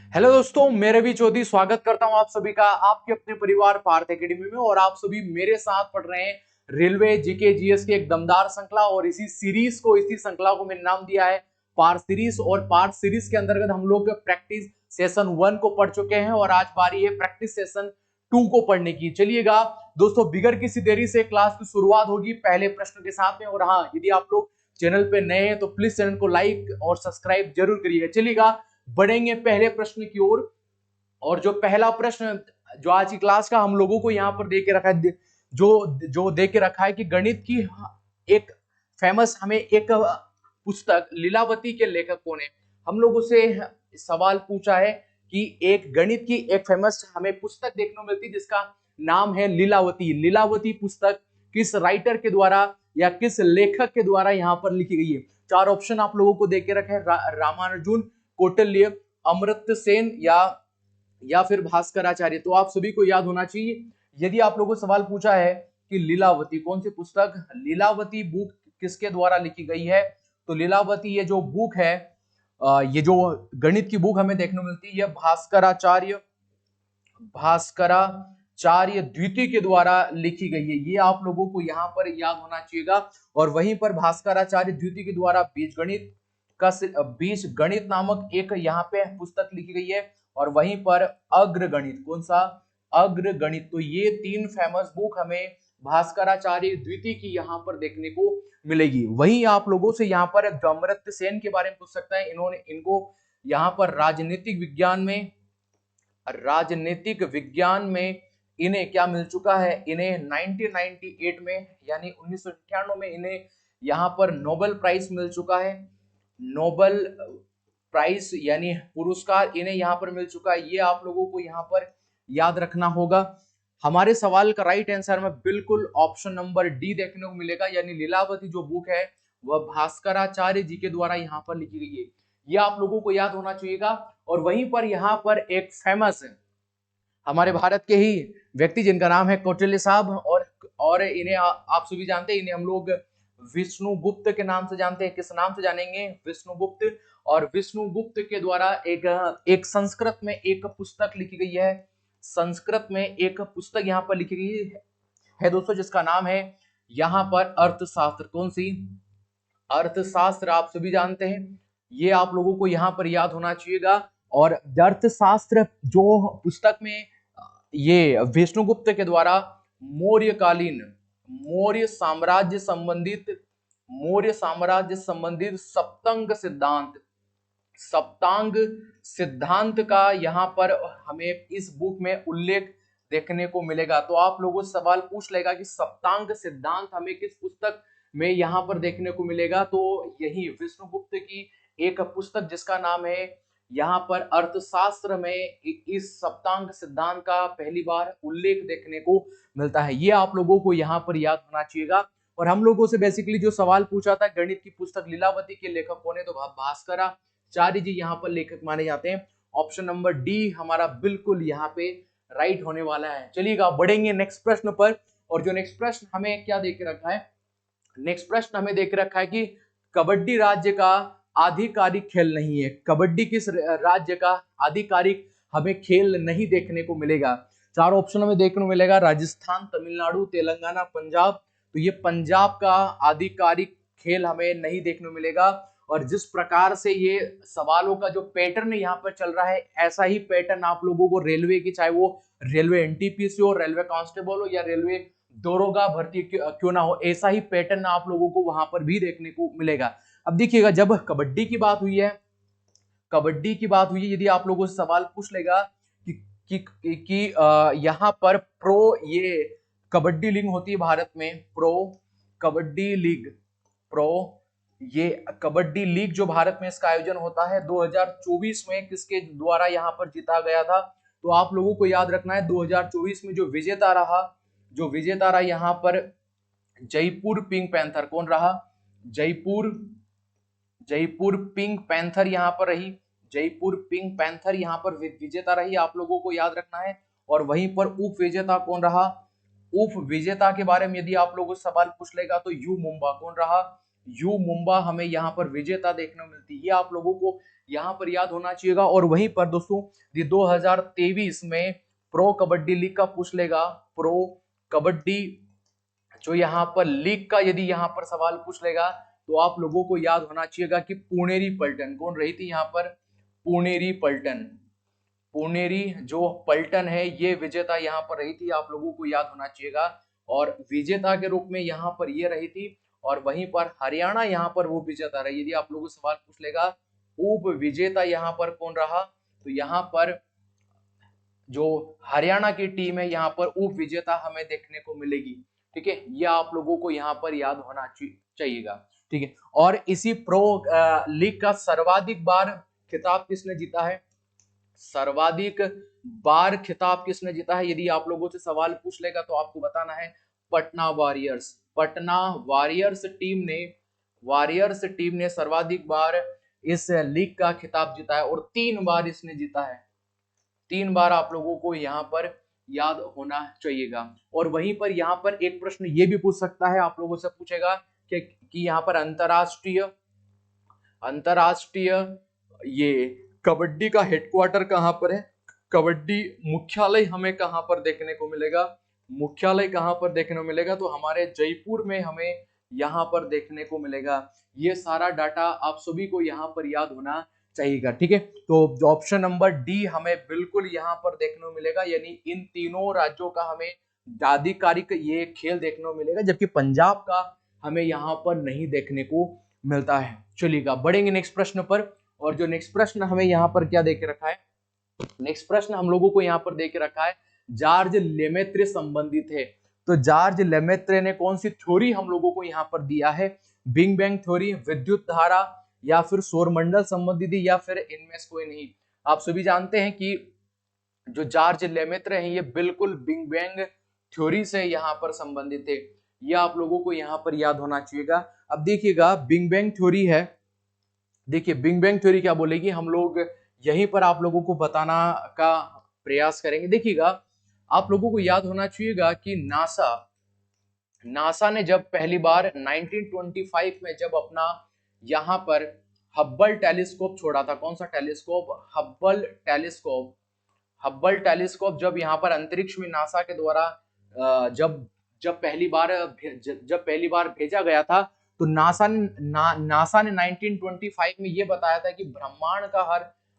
Hello दोस्तों, मैं रवि चौधरी स्वागत करता हूं आप सभी का आपके अपने परिवार पार्थ एकेडमी में। और आप सभी मेरे साथ पढ़ रहे हैं रेलवे जीके जीएस की एक दमदार श्रृंखला। और इसी श्रृंखला को मैंने नाम दिया है पार्थ सीरीज। और पार्थ सीरीज के अंतर्गत हम लोग प्रैक्टिस सेशन 1 को पढ़ चुके हैं और आज बारी है प्रैक्टिस सेशन 2 को पढ़ने की। चलिएगा दोस्तों, बिगर किसी देरी से क्लास की शुरुआत होगी पहले प्रश्न के साथ में। और हाँ, यदि आप लोग चैनल पे नए हैं तो प्लीज चैनल को लाइक और सब्सक्राइब जरूर करिएगा। चलिएगा बढ़ेंगे पहले प्रश्न की ओर। और जो पहला प्रश्न जो आज की क्लास का हम लोगों को यहाँ पर दे के रखा है, जो जो दे के रखा है कि गणित की एक फेमस हमें एक पुस्तक लीलावती के लेखक कौन है। हम लोगों से सवाल पूछा है कि एक गणित की एक फेमस हमें पुस्तक देखने को मिलती है जिसका नाम है लीलावती। लीलावती पुस्तक किस राइटर के द्वारा या किस लेखक के द्वारा यहाँ पर लिखी गई है। चार ऑप्शन आप लोगों को दे के रखे हैं, रामानुजन, कौटिल्य, अमर्त्य सेन या फिर भास्कराचार्य। तो आप सभी को याद होना चाहिए। यदि आप लोगों को सवाल पूछा है कि लीलावती कौन सी पुस्तक, लीलावती बुक किसके द्वारा लिखी गई है, तो लीलावती ये जो बुक है, ये जो गणित की बुक हमें देखने को मिलती है, भास्कराचार्य द्वितीय के द्वारा लिखी गई है। ये आप लोगों को यहाँ पर याद होना चाहिएगा। और वहीं पर भास्कराचार्य द्वितीय के द्वारा बीज गणित नामक एक यहाँ पे पुस्तक लिखी गई है। और वहीं पर अग्रगणित, कौन सा, अग्रगणित। तो ये तीन फेमस बुक हमें भास्कराचार्य द्वितीय की यहाँ पर देखने को मिलेगी। वहीं आप लोगों से यहाँ पर अमर्त्य सेन के बारे में पूछ सकता है। इनको यहाँ पर राजनीतिक विज्ञान में इन्हें क्या मिल चुका है, इन्हें 1998 में यानी 1998 में इन्हें यहाँ पर नोबेल प्राइज मिल चुका है। नोबेल प्राइज यानी पुरस्कार इन्हें यहाँ पर मिल चुका है। ये आप लोगों को यहाँ पर याद रखना होगा। हमारे सवाल का राइट आंसर में बिल्कुल ऑप्शन नंबर डी देखने को मिलेगा, यानी लीलावती जो बुक है वह भास्कराचार्य जी के द्वारा यहाँ पर लिखी गई है। ये आप लोगों को याद होना चाहिएगा। और वहीं पर यहाँ पर एक फेमस है हमारे भारत के ही व्यक्ति जिनका नाम है कौटिल्य साहब। और इन्हें आप सभी जानते हैं, इन्हें हम लोग विष्णुगुप्त के नाम से जानते हैं। किस नाम से जानेंगे, विष्णुगुप्त। और विष्णुगुप्त के द्वारा एक संस्कृत में एक पुस्तक लिखी गई है। संस्कृत में एक पुस्तक यहाँ पर लिखी गई है दोस्तों, जिसका नाम है यहाँ पर अर्थशास्त्र। कौन सी, अर्थशास्त्र। आप सभी जानते हैं, ये आप लोगों को यहाँ पर याद होना चाहिएगा। और अर्थशास्त्र जो पुस्तक में ये विष्णुगुप्त के द्वारा मौर्यकालीन मौर्य साम्राज्य संबंधित सप्तांग सिद्धांत का यहाँ पर हमें इस बुक में उल्लेख देखने को मिलेगा। तो आप लोगों से सवाल पूछ लेगा कि सप्तांग सिद्धांत हमें किस पुस्तक में यहाँ पर देखने को मिलेगा, तो यही विष्णुगुप्त की एक पुस्तक जिसका नाम है यहाँ पर अर्थशास्त्र में इस सप्तांग सिद्धांत का पहली बार उल्लेख देखने को मिलता है। ये आप लोगों को यहाँ पर याद होना चाहिएगा। और हम लोगों से बेसिकली जो सवाल पूछा था गणित की पुस्तक लीलावती के लेखक कौन है, तो भास्कराचार्य जी यहाँ पर लेखक माने जाते हैं। ऑप्शन नंबर डी हमारा बिल्कुल यहाँ पे राइट होने वाला है। चलिएगा बढ़ेंगे नेक्स्ट प्रश्न पर। और जो नेक्स्ट प्रश्न हमें क्या देख रखा है, नेक्स्ट प्रश्न हमें देख रखा है कि कबड्डी राज्य का आधिकारिक खेल नहीं है। कबड्डी किस राज्य का आधिकारिक हमें खेल नहीं देखने को मिलेगा। चार ऑप्शन हमें देखने को मिलेगा, राजस्थान, तमिलनाडु, तेलंगाना, पंजाब। तो ये पंजाब का आधिकारिक खेल हमें नहीं देखने को मिलेगा। और जिस प्रकार से ये सवालों का जो पैटर्न यहाँ पर चल रहा है, ऐसा ही पैटर्न आप लोगों को रेलवे की, चाहे वो रेलवे एनटीपीसी हो, रेलवे कांस्टेबल हो या रेलवे दरोगा भर्ती क्यों ना हो, ऐसा ही पैटर्न आप लोगों को वहां पर भी देखने को मिलेगा। अब देखिएगा, जब कबड्डी की बात हुई है, यदि आप लोगों से सवाल पूछ लेगा कि यहाँ पर प्रो ये कबड्डी लीग होती है भारत में, ये कबड्डी लीग जो भारत में इसका आयोजन होता है 2024 में किसके द्वारा यहाँ पर जीता गया था, तो आप लोगों को याद रखना है 2024 में जो विजेता रहा यहाँ पर जयपुर पिंक पैंथर। कौन रहा, जयपुर पिंक पैंथर यहाँ पर रही। जयपुर पिंक पैंथर यहाँ पर विजेता रही, आप लोगों को याद रखना है। और वहीं पर उप विजेता कौन रहा, उप विजेता के बारे में यदि आप लोगों से सवाल पूछ लेगा तो यू मुंबा। कौन रहा, यू मुंबा हमें यहाँ पर विजेता देखने को मिलती है। ये आप लोगों को यहाँ पर याद होना चाहिएगा। और वहीं पर दोस्तों 2023 में प्रो कबड्डी लीग का पूछ लेगा, प्रो कबड्डी जो यहाँ पर लीग का यदि यहाँ पर सवाल पूछ लेगा तो आप लोगों को याद होना चाहिएगा कि पुणेरी पलटन कौन रही थी यहाँ पर, पुणेरी पलटन, पुणेरी जो पलटन है ये विजेता यहाँ पर रही थी, आप लोगों को याद होना चाहिएगा। और विजेता के रूप में यहाँ पर ये रही थी। और वहीं पर हरियाणा यहाँ पर वो विजेता रही। यदि आप लोगों से सवाल पूछ लेगा उप विजेता यहाँ पर कौन रहा, तो यहाँ पर जो हरियाणा की टीम है यहाँ पर उप विजेता हमें देखने को मिलेगी। ठीक है, ये आप लोगों को यहाँ पर याद होना चाहिएगा। ठीक है, और इसी प्रो लीग का सर्वाधिक बार खिताब किसने जीता है, सर्वाधिक बार खिताब किसने जीता है, यदि आप लोगों से सवाल पूछ लेगा तो आपको बताना है Patna warriors. Patna warriors team ने सर्वाधिक बार इस लीग का खिताब जीता है और 3 बार इसने जीता है। 3 बार आप लोगों को यहाँ पर याद होना चाहिएगा। और वहीं पर यहाँ पर एक प्रश्न ये भी पूछ सकता है, आप लोगों से पूछेगा कि यहाँ पर अंतरराष्ट्रीय ये कबड्डी का हेडक्वार्टर कहाँ पर है, कबड्डी मुख्यालय हमें कहाँ पर देखने को मिलेगा, मुख्यालय कहाँ पर देखने को मिलेगा, तो हमारे जयपुर में हमें यहाँ पर देखने को मिलेगा। ये सारा डाटा आप सभी को यहाँ पर याद होना चाहिएगा। ठीक है, तो ऑप्शन नंबर डी हमें बिल्कुल यहाँ पर देखने को मिलेगा, यानी इन तीनों राज्यों का हमें आधिकारिक ये खेल देखने को मिलेगा, जबकि पंजाब का हमें यहाँ पर नहीं देखने को मिलता है। चलिएगा बढ़ेंगे नेक्स्ट प्रश्न पर। और जो नेक्स्ट प्रश्न हमें यहाँ पर क्या देके रखा है, नेक्स्ट प्रश्न हम लोगों को यहाँ पर देके रखा है जॉर्ज लेमेत्रे संबंधित है। तो जॉर्ज लेमेत्रे ने कौन सी थ्योरी हम लोगों को यहाँ पर दिया है, बिग बैंग थ्योरी, विद्युत धारा, या फिर सौरमंडल संबंधित, या फिर इनमें से कोई नहीं। आप सभी जानते हैं कि जो जॉर्ज लेमेत्रे हैं ये बिल्कुल बिग बैंग थ्योरी से यहाँ पर संबंधित है। ये आप लोगों को यहाँ पर याद होना चाहिएगा। अब देखिएगा बिग बैंग थ्योरी है, देखिए बिग बैंग थ्योरी क्या बोलेगी, हम लोग यहीं पर आप लोगों को बताना का प्रयास करेंगे। देखिएगा आप लोगों को याद होना चाहिएगा कि नासा ने जब पहली बार 1925 में जब अपना यहाँ पर हब्बल टेलीस्कोप छोड़ा था, कौन सा telescope, Hubble telescope, Hubble telescope जब यहाँ पर अंतरिक्ष में नासा के द्वारा जब पहली बार भेजा गया था, तो नासा ने 1925 में ये बताया था कि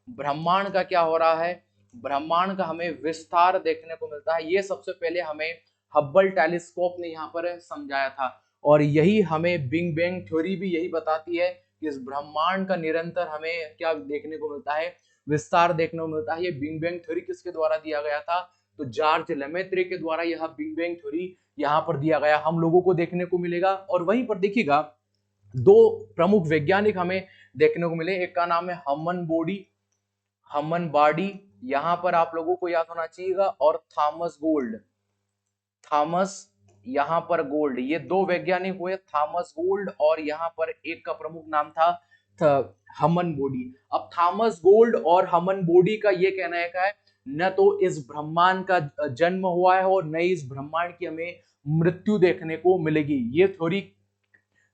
ब्रह्मांड का क्या हो रहा है, ब्रह्मांड का हमें विस्तार देखने को मिलता है। ये सबसे पहले हमें हब्बल टेलीस्कोप ने यहाँ पर समझाया था। और यही हमें बिग बैंग थ्योरी भी यही बताती है कि इस ब्रह्मांड का निरंतर हमें क्या देखने को मिलता है, विस्तार देखने को मिलता है। ये बिग बैंग थ्योरी किसके द्वारा दिया गया था, तो जॉर्ज लेमेत्रे के द्वारा यह बिग बैंग थ्योरी यहाँ पर दिया गया हम लोगों को देखने को मिलेगा। और वहीं पर देखिएगा 2 प्रमुख वैज्ञानिक हमें देखने को मिले, एक का नाम है हमन बार्डी, यहाँ पर आप लोगों को याद होना चाहिएगा, और थॉमस यहाँ पर गोल्ड। ये 2 वैज्ञानिक हुए, थॉमस गोल्ड, और यहाँ पर एक का प्रमुख नाम था हमन बोडी। अब थॉमस गोल्ड और हमन बोडी का ये कहना है न तो इस ब्रह्मांड का जन्म हुआ है और न ही इस ब्रह्मांड की हमें मृत्यु देखने को मिलेगी। ये थ्योरी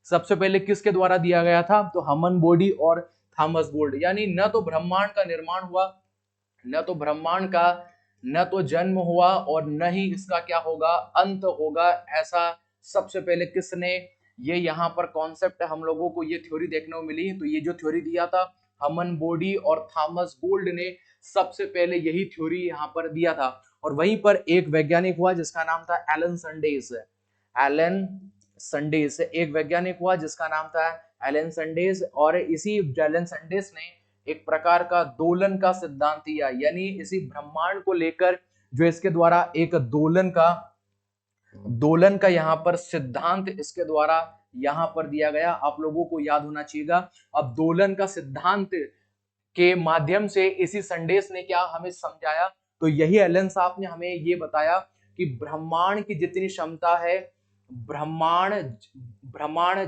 सबसे पहले किसके द्वारा दिया गया था, तो हमन बोडी और थॉमस गोल्ड। यानी न तो ब्रह्मांड का निर्माण हुआ, न तो ब्रह्मांड का न तो जन्म हुआ, और न ही इसका क्या होगा, अंत होगा। ऐसा सबसे पहले किसने ये यहाँ पर कॉन्सेप्ट हम लोगों को ये थ्योरी देखने को मिली। तो ये जो थ्योरी दिया था हमन बोडी और थॉमस गोल्ड ने सबसे पहले यही थ्योरी यहाँ पर दिया था। और वहीं पर एक वैज्ञानिक हुआ जिसका नाम था एलन संडेस, एक वैज्ञानिक हुआ जिसका नाम था एलन संडेस। और इसी एलन संडेस ने एक प्रकार का दोलन का सिद्धांत दिया, यानी इसी ब्रह्मांड को लेकर जो इसके द्वारा एक दोलन का यहाँ पर सिद्धांत इसके द्वारा यहाँ पर दिया गया, आप लोगों को याद होना चाहिएगा। अब दोलन का सिद्धांत के माध्यम से इसी संडेस ने क्या हमें समझाया, तो यही एलन साहब ने हमें ये बताया कि ब्रह्मांड की जितनी क्षमता है, ब्रह्मांड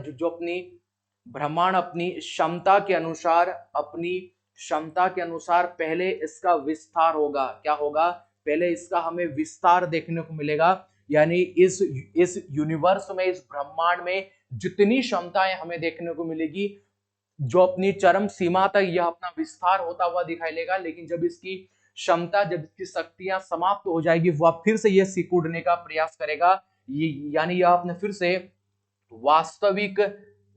जो अपनी क्षमता के अनुसार पहले इसका विस्तार होगा। क्या होगा, पहले इसका हमें विस्तार देखने को मिलेगा। यानी इस यूनिवर्स में, इस ब्रह्मांड में जितनी क्षमताएं हमें देखने को मिलेगी, जो अपनी चरम सीमा तक यह अपना विस्तार होता हुआ दिखाई देगा, लेकिन जब इसकी क्षमता, जब इसकी शक्तियां समाप्त हो जाएगी, वह फिर से यह सिकुड़ने का प्रयास करेगा। यानी यह अपने फिर से वास्तविक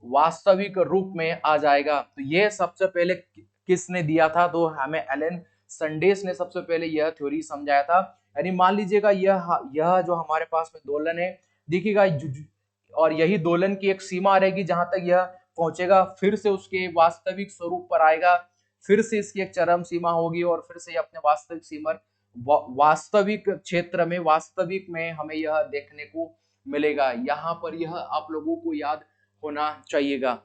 वास्तविक रूप में आ जाएगा। तो यह सबसे पहले किसने दिया था? तो हमें एलन संडेस ने सबसे पहले यह थ्योरी समझाया था। यानी मान लीजिएगा यह जो हमारे पास में दोलन है, देखिएगा, और यही दोलन की एक सीमा रहेगी, जहां तक यह पहुंचेगा फिर से उसके वास्तविक स्वरूप पर आएगा, फिर से इसकी एक चरम सीमा होगी, और फिर से अपने वास्तविक सीमा, वास्तविक क्षेत्र में, वास्तविक में हमें यह देखने को मिलेगा। यहाँ पर यह आप लोगों को याद होना चाहिएगा,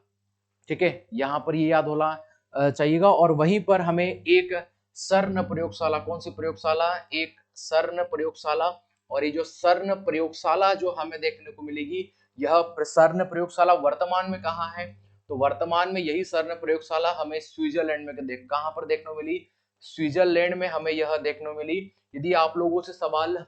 ठीक है, यहाँ पर ये याद होना चाहिएगा। और वहीं पर हमें एक सर्न प्रयोगशाला, कौन सी प्रयोगशाला? एक सर्न प्रयोगशाला। और ये जो सर्न प्रयोगशाला जो हमें देखने को मिलेगी, यह सर्न प्रयोगशाला वर्तमान में कहाँ है? तो वर्तमान में यही सर्न प्रयोगशाला हमें स्विट्जरलैंड में कहाँ पर देखने को मिली? स्विट्जरलैंड में हमें यह देखने को मिली। यदि आप लोगों से सवाल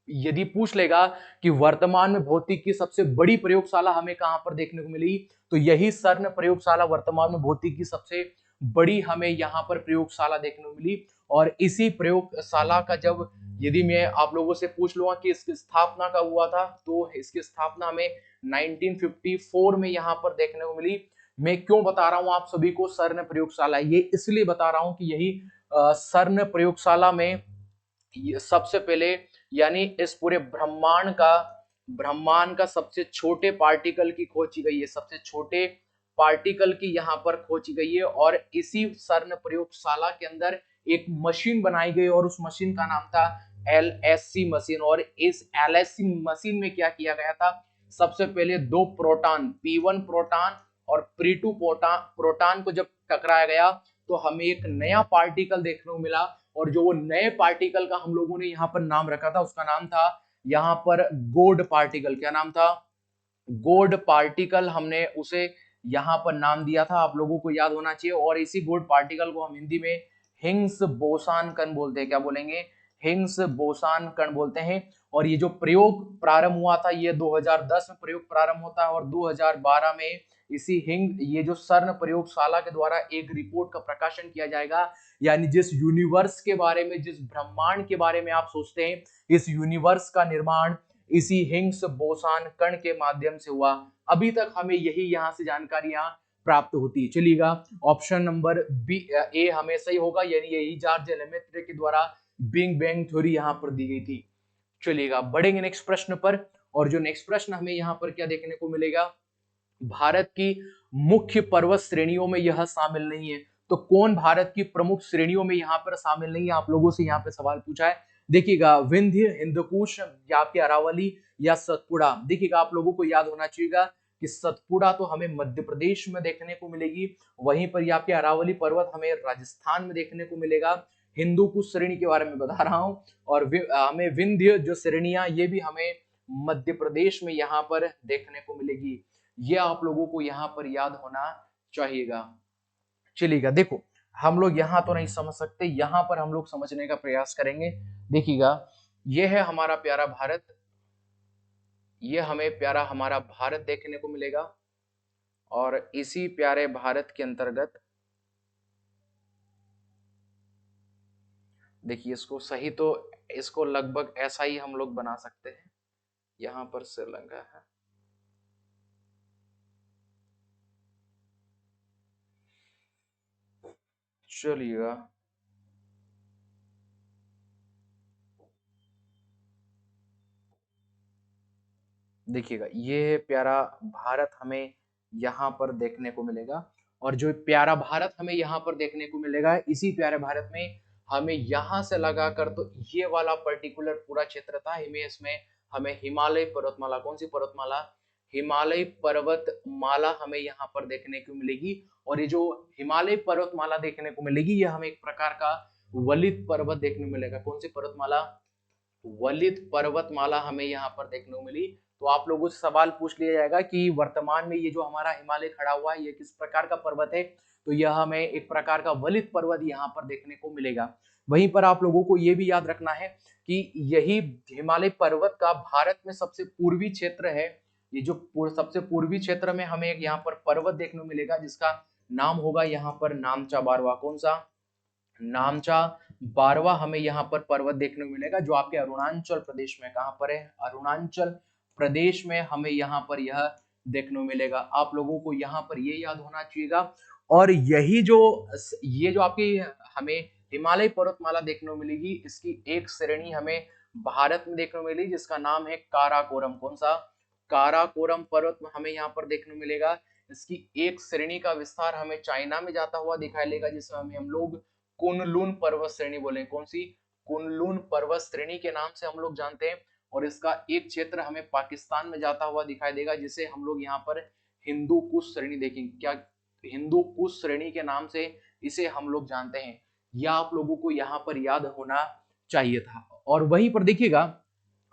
यदि पूछ लेगा कि वर्तमान में भौतिकी की सबसे बड़ी प्रयोगशाला हमें कहां पर देखने को मिली, तो यही सर्न प्रयोगशाला वर्तमान में भौतिकी की सबसे बड़ी हमें यहाँ पर प्रयोगशाला देखने को मिली। और इसी प्रयोगशाला का जब, यदि मैं आप लोगों से पूछ लूंगा कि इसकी स्थापना कब हुआ था, तो इसकी स्थापना हमें 1954 में यहाँ पर देखने को मिली। मैं क्यों बता रहा हूं आप सभी को सर्न प्रयोगशाला? ये इसलिए बता रहा हूं कि यही सर्न प्रयोगशाला में सबसे पहले, यानी इस पूरे ब्रह्मांड का सबसे छोटे पार्टिकल की खोज की गई है, सबसे छोटे पार्टिकल की यहाँ पर खोज की गई है। और इसी सर्न प्रयोगशाला के अंदर एक मशीन बनाई गई, और उस मशीन का नाम था LSC मशीन। और इस LSC मशीन में क्या किया गया था? सबसे पहले दो प्रोटॉन, P1 प्रोटॉन और P2 प्रोटॉन को जब टकराया गया, तो हमें एक नया पार्टिकल देखने को मिला। और जो वो नए पार्टिकल का हम लोगों ने यहाँ पर नाम रखा था, उसका नाम था यहाँ पर गोड पार्टिकल। क्या नाम था? गोड पार्टिकल, हमने उसे यहाँ पर नाम दिया था, आप लोगों को याद होना चाहिए। और इसी गोड पार्टिकल को हम हिंदी में हिग्स बोसान कण बोलते हैं। क्या बोलेंगे? हिग्स बोसान कण बोलते हैं। और ये जो प्रयोग प्रारंभ हुआ था, ये 2010 में प्रयोग प्रारंभ होता है, और 2012 में इसी ये जो सर्न प्रयोगशाला के द्वारा एक रिपोर्ट का प्रकाशन किया जाएगा। यानी जिस यूनिवर्स के बारे में, जिस ब्रह्मांड के बारे में आप सोचते हैं, इस यूनिवर्स का निर्माण इसी हिग्स बोसान कण के माध्यम से हुआ। अभी तक हमें यही यहाँ से जानकारियां प्राप्त होती है। चलिएगा, ऑप्शन नंबर बी, ए हमें सही होगा, यानी यही जॉर्ज लेमेत्रे के द्वारा बिग बैंग थ्योरी यहाँ पर दी गई थी। चलिएगा, बढ़ेंगे नेक्स्ट प्रश्न पर। और जो नेक्स्ट प्रश्न हमें यहाँ पर क्या देखने को मिलेगा? भारत की मुख्य पर्वत श्रेणियों में यह शामिल नहीं है। तो कौन भारत की प्रमुख श्रेणियों में यहाँ पर शामिल नहीं है? आप लोगों से यहाँ पे सवाल पूछा है। देखिएगा, विंध्य, हिंदकुश, या आपके अरावली, या सतपुड़ा। देखिएगा, आप लोगों को याद होना चाहिए कि सतपुड़ा तो हमें मध्य प्रदेश में देखने को मिलेगी, वहीं पर ये आपके अरावली पर्वत हमें राजस्थान में देखने को मिलेगा। हिंदुकुश श्रेणी के बारे में बता रहा हूं। और हमें विंध्य जो श्रेणियां, ये भी हमें मध्य प्रदेश में यहाँ पर देखने को मिलेगी। ये आप लोगों को यहाँ पर याद होना चाहिएगा। चलिएगा, देखो, हम लोग यहाँ तो नहीं समझ सकते, यहाँ पर हम लोग समझने का प्रयास करेंगे। देखिएगा, ये है हमारा प्यारा भारत, ये हमें प्यारा हमारा भारत देखने को मिलेगा। और इसी प्यारे भारत के अंतर्गत, देखिए, इसको सही तो, इसको लगभग ऐसा ही हम लोग बना सकते हैं। यहाँ पर श्रीलंका है, चलिएगा, देखिएगा, ये प्यारा भारत हमें यहाँ पर देखने को मिलेगा। और जो प्यारा भारत हमें यहाँ पर देखने को मिलेगा, इसी प्यारे भारत में हमें यहाँ से लगाकर, तो ये वाला पर्टिकुलर पूरा क्षेत्र था, इसमें हमें हिमालय पर्वतमाला, कौन सी पर्वतमाला? हिमालय पर्वतमाला हमें यहाँ पर देखने को मिलेगी। और ये जो हिमालय पर्वतमाला देखने को मिलेगी, ये हमें एक प्रकार का वलित पर्वत देखने को मिलेगा। कौन सी पर्वतमाला? वलित पर्वतमाला हमें यहाँ पर देखने को मिली। तो आप लोगों से सवाल पूछ लिया जाएगा कि वर्तमान में ये जो हमारा हिमालय खड़ा हुआ है, ये किस प्रकार का पर्वत है? तो यह हमें एक प्रकार का वलित पर्वत यहाँ पर देखने को मिलेगा। वहीं पर आप लोगों को ये भी याद रखना है कि यही हिमालय पर्वत का भारत में सबसे पूर्वी क्षेत्र है। ये जो सबसे पूर्वी क्षेत्र में हमें एक यहाँ पर पर्वत देखने को मिलेगा जिसका नाम होगा यहाँ पर नामचा बारवा। कौन सा? नामचा बारवा हमें यहाँ पर पर्वत देखने को मिलेगा जो आपके अरुणाचल प्रदेश में, कहां पर है? अरुणाचल प्रदेश में हमें यहाँ पर यह देखने को मिलेगा। आप लोगों को यहाँ पर ये याद होना चाहिएगा। और यही जो ये जो आपकी हमें हिमालय पर्वतमाला देखने को मिलेगी, इसकी एक श्रेणी हमें भारत में देखने को मिलेगी जिसका नाम है काराकोरम। कौन सा? काराकोरम पर्वत हमें यहाँ पर देखने को मिलेगा। इसकी एक श्रेणी का विस्तार हमें चाइना में जाता हुआ दिखाई देगा जिसमें हमें हम लोग कुनलुन पर्वत श्रेणी बोले। कौन सी? कुनलुन पर्वत श्रेणी के नाम से हम लोग जानते हैं। और इसका एक क्षेत्र हमें पाकिस्तान में जाता हुआ दिखाई देगा जिसे हम लोग यहाँ पर हिंदू कुश श्रेणी देखेंगे। क्या? हिंदू कुश श्रेणी के नाम से इसे हम लोग जानते हैं। यह आप लोगों को यहाँ पर याद होना चाहिए था। और वहीं पर देखिएगा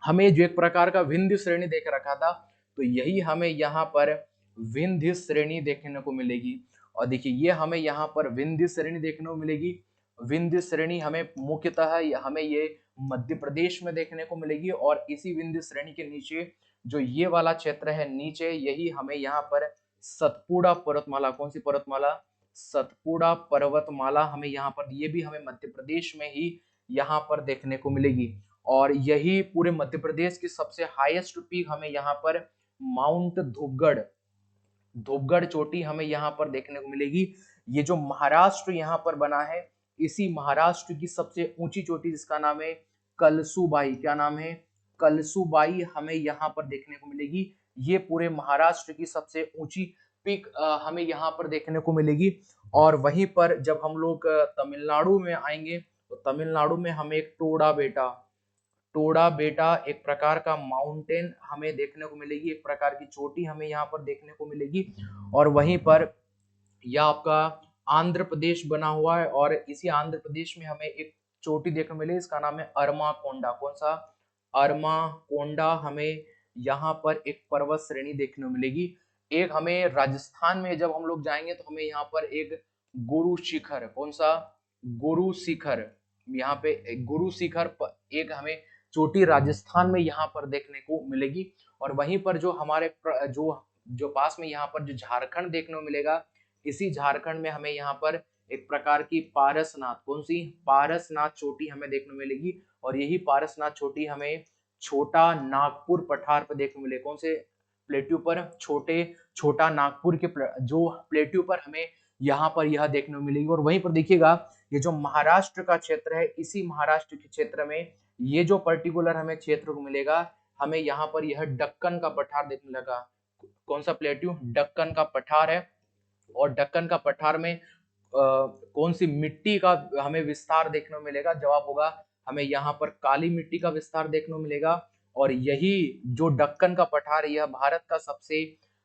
हमें जो एक प्रकार का विंध्य श्रेणी देख रखा था, तो यही हमें यहाँ पर विंध्य श्रेणी देखने को मिलेगी। और देखिए ये हमें यहाँ पर विंध्य श्रेणी देखने को मिलेगी। विंध्य श्रेणी हमें मुख्यतः हमें ये मध्य प्रदेश में देखने को मिलेगी। और इसी विंध्य श्रेणी के नीचे जो ये वाला क्षेत्र है नीचे, यही हमें यहाँ पर सतपुड़ा पर्वतमाला। कौन सी पर्वतमाला? सतपुड़ा पर्वतमाला हमें यहाँ पर, ये भी हमें मध्य प्रदेश में ही यहाँ पर देखने को मिलेगी। और यही पूरे मध्य प्रदेश की सबसे हाईएस्ट पीक हमें यहाँ पर माउंट धूपगढ़, धूपगढ़ चोटी हमें यहाँ पर देखने को मिलेगी। ये जो महाराष्ट्र यहाँ पर बना है, इसी महाराष्ट्र की सबसे ऊंची चोटी जिसका नाम है कलसुबाई। क्या नाम है? कलसुबाई हमें यहाँ पर देखने को मिलेगी। ये पूरे महाराष्ट्र की सबसे ऊंची पीक हमें यहाँ पर देखने को मिलेगी। और वहीं पर जब हम लोग तमिलनाडु में आएंगे तो तमिलनाडु में हमें एक टोड़ा बेटा एक प्रकार का माउंटेन हमें देखने को मिलेगी, एक प्रकार की चोटी हमें यहाँ पर देखने को मिलेगी। और वहीं पर यह आपका आंध्र प्रदेश बना हुआ है और इसी आंध्र प्रदेश में हमें एक चोटी देखने को मिलेगी, इसका नाम है अरमाकोंडा। कौन सा? अरमाकोंडा हमें यहाँ पर एक पर्वत श्रेणी देखने को मिलेगी। एक हमें राजस्थान में जब हम लोग जाएंगे तो हमें यहाँ पर एक गुरु शिखर। कौन सा? गुरु शिखर। यहाँ पे गुरु शिखर एक हमें चोटी राजस्थान में यहाँ पर देखने को मिलेगी। और वहीं पर जो हमारे जो पास में यहाँ पर जो झारखंड देखने को मिलेगा, इसी झारखंड में हमें यहाँ पर एक प्रकार की पारसनाथ। कौन सी? पारसनाथ चोटी हमें देखने को मिलेगी। और यही पारसनाथ चोटी हमें छोटा नागपुर पठार पर देखने को मिले। कौन से प्लेट्यू पर? छोटा नागपुर के जो प्लेट्यू पर हमें यहाँ पर यह देखने को मिलेगी। और वहीं पर देखिएगा ये जो महाराष्ट्र का क्षेत्र है, इसी महाराष्ट्र के क्षेत्र में ये जो पर्टिकुलर हमें क्षेत्र को मिलेगा, हमें यहाँ पर यह दक्कन का पठार देखने लगा। कौन सा प्लेट्यू? दक्कन का पठार है। और दक्कन का पठार में कौन सी मिट्टी का हमें विस्तार देखने को मिलेगा? जवाब होगा हमें यहाँ पर काली मिट्टी का विस्तार देखने को मिलेगा। और यही जो दक्कन का पठार है यह भारत का सबसे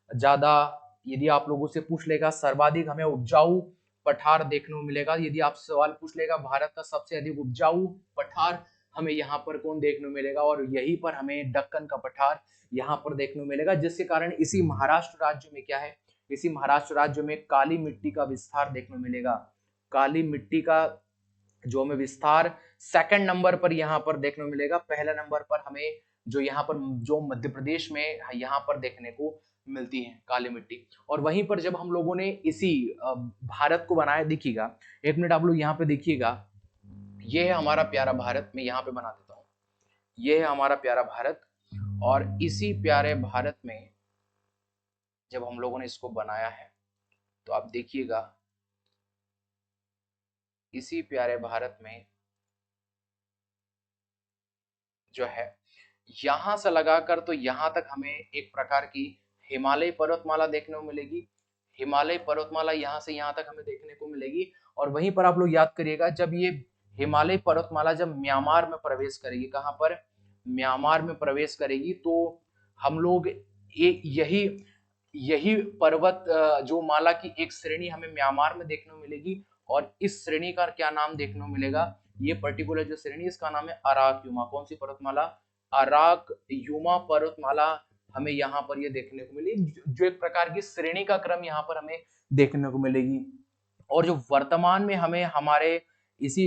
ज्यादा, यदि आप लोगों से पूछ लेगा सर्वाधिक हमें उपजाऊ पठार देखने को मिलेगा। यदि आप सवाल पूछ लेगा भारत का सबसे अधिक उपजाऊ पठार हमें यहाँ पर कौन देखने को मिलेगा, और यहीं पर हमें दक्कन का पठार यहाँ पर देखने को मिलेगा। जिसके कारण इसी महाराष्ट्र राज्य में क्या है, इसी महाराष्ट्र राज्य में काली मिट्टी का विस्तार देखने को मिलेगा। काली मिट्टी का जो हमें विस्तार सेकंड नंबर पर यहाँ पर देखने को मिलेगा। पहला नंबर पर हमें जो यहाँ पर जो मध्य प्रदेश में यहाँ पर देखने को मिलती है काली मिट्टी। और वहीं पर जब हम लोगों ने इसी भारत को बनाया, देखिएगा एक मिनट आप लोग यहाँ पे देखिएगा, ये है हमारा प्यारा भारत। मैं यहाँ पे बना देता हूँ, ये है हमारा प्यारा भारत। और इसी प्यारे भारत में जब हम लोगों ने इसको बनाया है तो आप देखिएगा इसी प्यारे भारत में जो है यहां से लगाकर तो यहां तक हमें एक प्रकार की हिमालय पर्वतमाला देखने को मिलेगी। हिमालय पर्वतमाला यहां से यहां तक हमें देखने को मिलेगी। और वहीं पर आप लोग याद करिएगा जब ये हिमालय पर्वतमाला जब म्यांमार में प्रवेश करेगी, कहां पर? म्यांमार में प्रवेश करेगी, तो हम लोग यही पर्वत जो माला की एक श्रेणी हमें म्यांमार में देखने को मिलेगी। और इस श्रेणी का क्या नाम देखने को मिलेगा? ये पर्टिकुलर जो श्रेणी इसका नाम है अराक युमा। कौन सी पर्वतमाला? अराक युमा पर्वतमाला हमें यहाँ पर ये देखने को मिलेगी, जो एक प्रकार की श्रेणी का क्रम यहाँ पर हमें देखने को मिलेगी। और जो वर्तमान में हमें हमारे इसी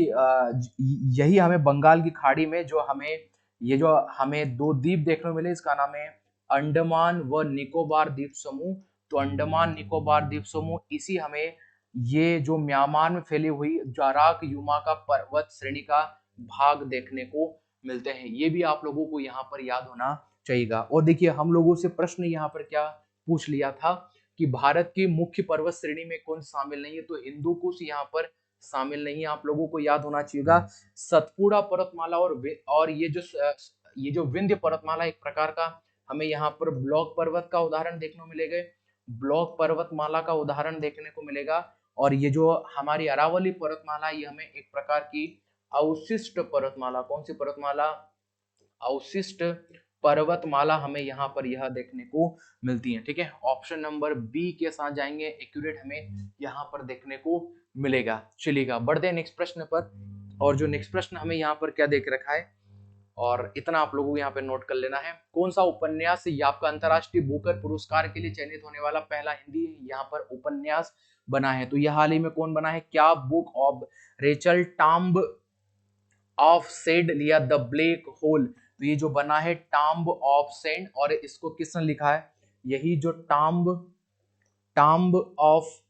यही हमें बंगाल की खाड़ी में जो हमें दो द्वीप देखने को मिले, इसका नाम है अंडमान व निकोबार द्वीप समूह। तो अंडमान निकोबार द्वीप समूह इसी हमें ये जो म्यांमार में फैली हुई जाराक युमा का पर्वत श्रेणी का भाग देखने को मिलते हैं। ये भी आप लोगों को यहाँ पर याद होना चाहिए। और देखिए हम लोगों से प्रश्न यहाँ पर क्या पूछ लिया था कि भारत की मुख्य पर्वत श्रेणी में कौन शामिल नहीं है, तो हिंदू कुश यहाँ पर शामिल नहीं है। आप लोगों को याद होना चाहिए सतपुड़ा पर्वतमाला और ये जो विंध्य पर्वतमाला एक प्रकार का हमें यहाँ पर ब्लॉक पर्वत का उदाहरण देखने को मिलेगा, ब्लॉक पर्वतमाला का उदाहरण देखने को मिलेगा। और ये जो हमारी अरावली पर्वतमाला ये हमें एक प्रकार की अवशिष्ट पर्वतमाला, कौन सी पर्वतमाला, अवशिष्ट पर्वतमाला हमें यहाँ पर यह देखने को मिलती है। ठीक है, ऑप्शन नंबर बी के साथ जाएंगे, एक्यूरेट हमें यहाँ पर देखने को मिलेगा। चलिएगा बढ़ते हैं नेक्स्ट प्रश्न पर। और जो नेक्स्ट प्रश्न हमें यहाँ पर क्या देख रखा है, और इतना आप लोगों को यहाँ पे नोट कर लेना है, कौन सा उपन्यास ये आपका अंतरराष्ट्रीय बुकर पुरस्कार के लिए चयनित होने वाला पहला हिंदी यहाँ पर उपन्यास बना है। तो यह हाल ही में कौन बना है, क्या बुक ऑफ रेचल टाम्ब ऑफ सेड लिया द ब्लैक होल। तो ये जो बना है टाम्ब ऑफ सेंड, और इसको किसने लिखा है, यही जो टाम्ब ऑफ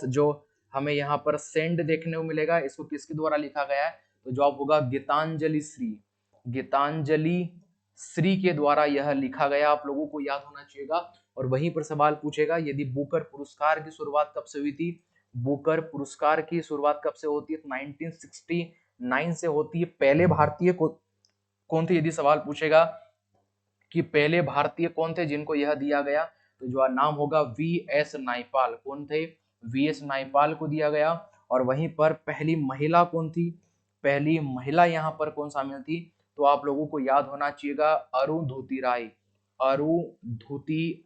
जो हमें यहाँ पर सेंड देखने को मिलेगा, इसको किसके द्वारा लिखा गया है, तो जवाब होगा गीतांजलि श्री के द्वारा यह लिखा गया। आप लोगों को याद होना चाहिएगा। और वहीं पर सवाल पूछेगा यदि बुकर पुरस्कार की शुरुआत कब से हुई थी, बुकर पुरस्कार की शुरुआत कब से होती है, 1969 से होती है। पहले भारतीय कौन थे, यदि सवाल पूछेगा कि पहले भारतीय कौन थे जिनको यह दिया गया, तो जो नाम होगा वी.एस. नायपाल। कौन थे, वी.एस. नायपाल को दिया गया। और वहीं पर पहली महिला कौन थी, पहली महिला यहाँ पर कौन शामिल थी, तो आप लोगों को याद होना चाहिएगा अरुंधति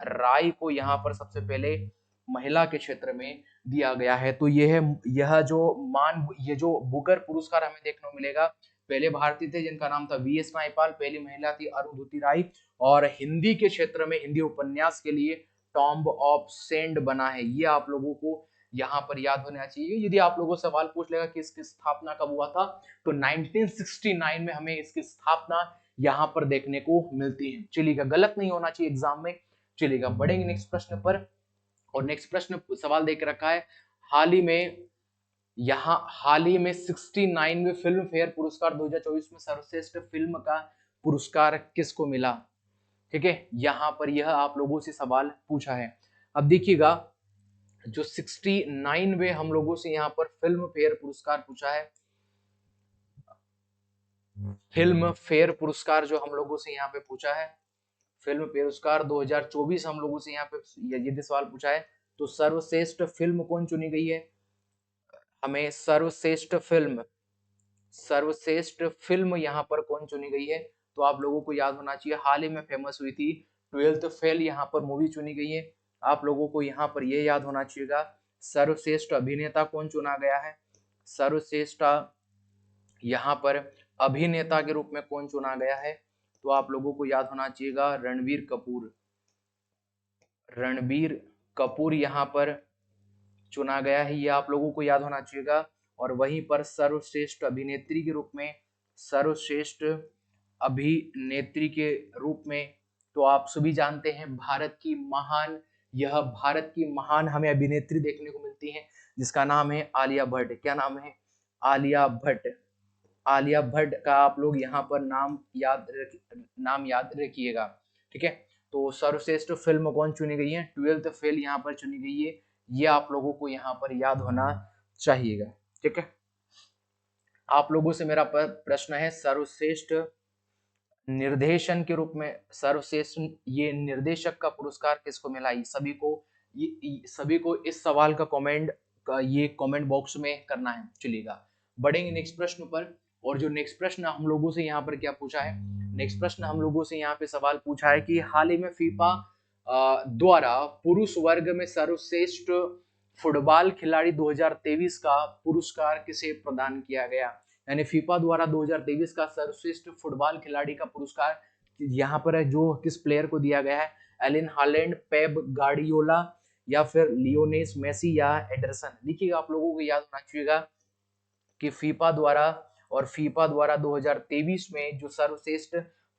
राय को यहाँ पर सबसे पहले महिला के क्षेत्र में दिया गया है। तो यह जो बुकर पुरस्कार हमें देखने को मिलेगा, पहले भारतीय थे जिनका नाम था वी.एस. नायपाल, पहली महिला थी अरुंधति राय। और हिंदी के क्षेत्र में हिंदी उपन्यास के लिए टॉम्ब ऑफ सेंड बना है। ये आप लोगों को यहाँ पर याद होना चाहिए। यदि आप लोगों से सवाल पूछ लेगा कि इसकी स्थापना कब हुआ था, तो 1969 में हमें इसकी स्थापना यहाँ पर देखने को मिलती है। चलिएगा, गलत नहीं होना चाहिए एग्जाम में। चलिएगा बढ़ेंगे नेक्स्ट प्रश्न पर। और नेक्स्ट प्रश्न सवाल देख रखा है, हाल ही में 69वें फिल्म फेयर पुरस्कार 2024 में सर्वश्रेष्ठ फिल्म का पुरस्कार किसको मिला। ठीक है, यहाँ पर यह आप लोगों से सवाल पूछा है। अब देखिएगा जो 69वें हम लोगों से यहाँ पर फिल्म फेयर पुरस्कार पूछा है, फिल्म फेयर पुरस्कार जो हम लोगों से यहाँ पे पूछा है, फिल्म पुरस्कार 2024 हम लोगों से यहाँ पे यदि सवाल पूछा है, तो सर्वश्रेष्ठ फिल्म कौन चुनी गई है, हमें सर्वश्रेष्ठ फिल्म यहाँ पर कौन चुनी गई है, तो आप लोगों को याद होना चाहिए हाल ही में फेमस हुई थी 12th फेल यहाँ पर मूवी चुनी गई है। आप लोगों को यहाँ पर यह याद होना चाहिएगा सर्वश्रेष्ठ अभिनेता कौन चुना गया है, सर्वश्रेष्ठ यहाँ पर अभिनेता के रूप में कौन चुना गया है, तो आप लोगों को याद होना चाहिएगा रणबीर कपूर यहाँ पर चुना गया है। ये आप लोगों को याद होना चाहिएगा। और वहीं पर सर्वश्रेष्ठ अभिनेत्री के रूप में तो आप सभी जानते हैं भारत की महान हमें अभिनेत्री देखने को मिलती है जिसका नाम है आलिया भट्ट। क्या नाम है, आलिया भट्ट का आप लोग यहाँ पर नाम याद रखिएगा। ठीक है, तो सर्वश्रेष्ठ फिल्म कौन चुनी गई है, 12th फेल यहाँ पर चुनी गई है। ये आप लोगों को यहाँ पर याद होना चाहिएगा। ठीक है, आप लोगों से मेरा प्रश्न है सर्वश्रेष्ठ निर्देशन के रूप में सर्वश्रेष्ठ ये निर्देशक का पुरस्कार किसको मिला, ये सभी को इस सवाल का कमेंट बॉक्स में करना है। चलिएगा बढ़ेंगे नेक्स्ट प्रश्न पर। और जो नेक्स्ट प्रश्न हम लोगों से यहाँ पर क्या पूछा है, नेक्स्ट प्रश्न हम लोगों से यहाँ पे सवाल पूछा है कि हाल ही में फीफा द्वारा पुरुष वर्ग में सर्वश्रेष्ठ फुटबॉल खिलाड़ी 2023 का पुरस्कार किसे प्रदान किया गया। यानी फीफा द्वारा 2023 का सर्वश्रेष्ठ फुटबॉल खिलाड़ी का पुरस्कार यहाँ पर है जो किस प्लेयर को दिया गया है, एलिन हालैंड, पेप गार्डियोला या फिर लियोनेस मेसी या एडरसन। देखिएगा आप लोगों को याद होना चाहिएगा कि फीफा द्वारा 2023 में जो सर्वश्रेष्ठ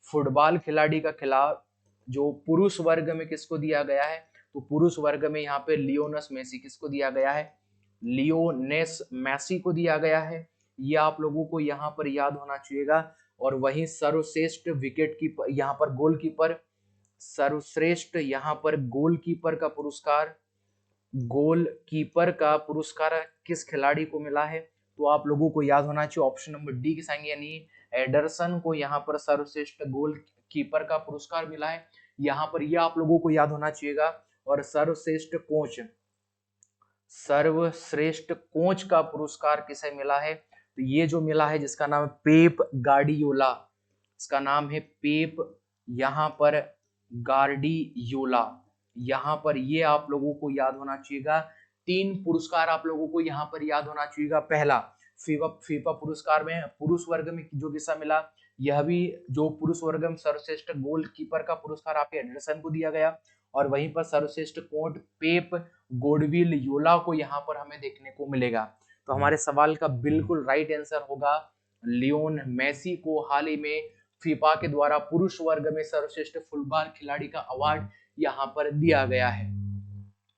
फुटबॉल खिलाड़ी का खिलाफ जो पुरुष वर्ग में किसको दिया गया है, तो पुरुष वर्ग में यहाँ पे लियोनेस मेसी किसको दिया गया है, लियोनेस मेसी को दिया गया है। ये आप लोगों को यहाँ पर याद होना चाहिएगा। और वहीं सर्वश्रेष्ठ विकेट कीपर यहाँ पर गोलकीपर, सर्वश्रेष्ठ यहाँ पर गोलकीपर का पुरस्कार किस खिलाड़ी को मिला है, तो आप लोगों को याद होना चाहिए ऑप्शन नंबर डी के संग, यानी एडरसन को यहाँ पर सर्वश्रेष्ठ गोलकीपर का पुरस्कार मिला है। यहाँ पर यह आप लोगों को याद होना चाहिएगा। और सर्वश्रेष्ठ कोच का पुरस्कार किसे मिला है, तो ये जो मिला है जिसका नाम है पेप गार्डियोला, इसका नाम है पेप यहाँ पर गार्डियोला। यहाँ पर ये आप लोगों को याद होना चाहिएगा। 3 पुरस्कार आप लोगों को यहाँ पर याद होना चाहिएगा। पहला फीफा पुरस्कार में पुरुष वर्ग में जो किस्सा मिला, यह भी जो पुरुष वर्ग में सर्वश्रेष्ठ गोलकीपर का पुरस्कार आप एडरसन को दिया गया। और वहीं पर सर्वश्रेष्ठ कोच पेप गार्डियोला को यहाँ पर हमें देखने को मिलेगा। तो हमारे सवाल का बिल्कुल राइट आंसर होगा लियोन मेसी को हाल ही में फीफा के द्वारा पुरुष वर्ग में सर्वश्रेष्ठ फुटबॉल खिलाड़ी का अवार्ड यहाँ पर दिया गया है।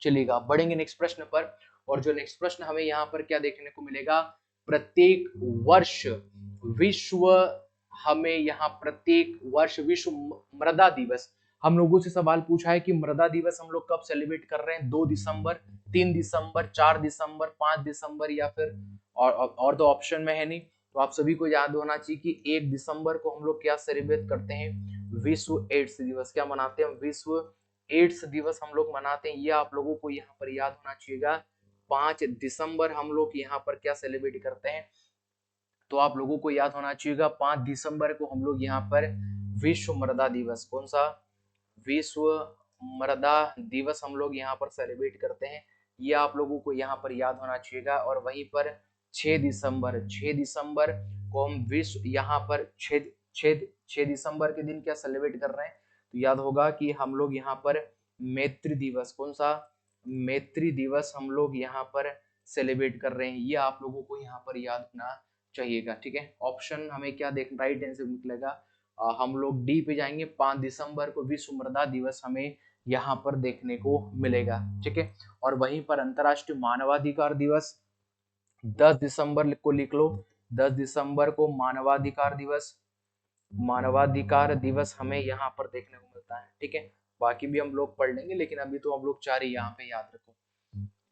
चलिएगा बढ़ेंगे नेक्स्ट प्रश्न पर। और जो नेक्स्ट प्रश्न हमें यहाँ पर क्या देखने को मिलेगा, प्रत्येक वर्ष विश्व मृदा दिवस, हम लोगों से सवाल पूछा है कि मृदा दिवस हम लोग कब सेलिब्रेट कर रहे हैं, 2 दिसंबर, 3 दिसंबर, 4 दिसंबर, 5 दिसंबर या फिर और तो ऑप्शन में है नहीं। तो आप सभी को याद होना चाहिए कि 1 दिसंबर को हम लोग क्या सेलिब्रेट करते हैं, विश्व एड्स दिवस। क्या मनाते हैं, विश्व एड्स दिवस हम लोग मनाते हैं। ये आप लोगों को यहाँ पर याद होना चाहिएगा। 5 दिसंबर हम लोग यहाँ पर क्या सेलिब्रेट करते हैं, तो आप लोगों को याद होना चाहिएगा 5 दिसंबर को हम लोग यहाँ पर विश्व मृदा दिवस, कौन सा, विश्व मृदा दिवस हम लोग यहाँ पर सेलिब्रेट करते हैं। ये आप लोगों को यहाँ पर याद होना चाहिएगा। और वहीं पर 6 दिसंबर को हम विश्व यहाँ पर 6 दिसंबर के दिन क्या सेलिब्रेट कर रहे हैं, तो याद होगा कि हम लोग यहाँ पर मैत्री दिवस, कौन सा, मैत्री दिवस हम लोग यहाँ पर सेलिब्रेट कर रहे हैं। ये आप लोगों को यहाँ पर याद होना चाहिएगा। ठीक है, ऑप्शन हमें क्या देख राइट आंसर निकलेगा, हम लोग डी पे जाएंगे। 5 दिसंबर को विश्व मृदा दिवस हमें यहाँ पर देखने को मिलेगा। ठीक है, और वहीं पर अंतरराष्ट्रीय मानवाधिकार दिवस 10 दिसंबर को लिख लो। 10 दिसंबर को मानवाधिकार दिवस हमें यहाँ पर देखने को मिलता है। ठीक है, बाकी भी हम लोग पढ़ लेंगे, लेकिन अभी तो हम लोग 4 ही यहाँ पे याद रखो।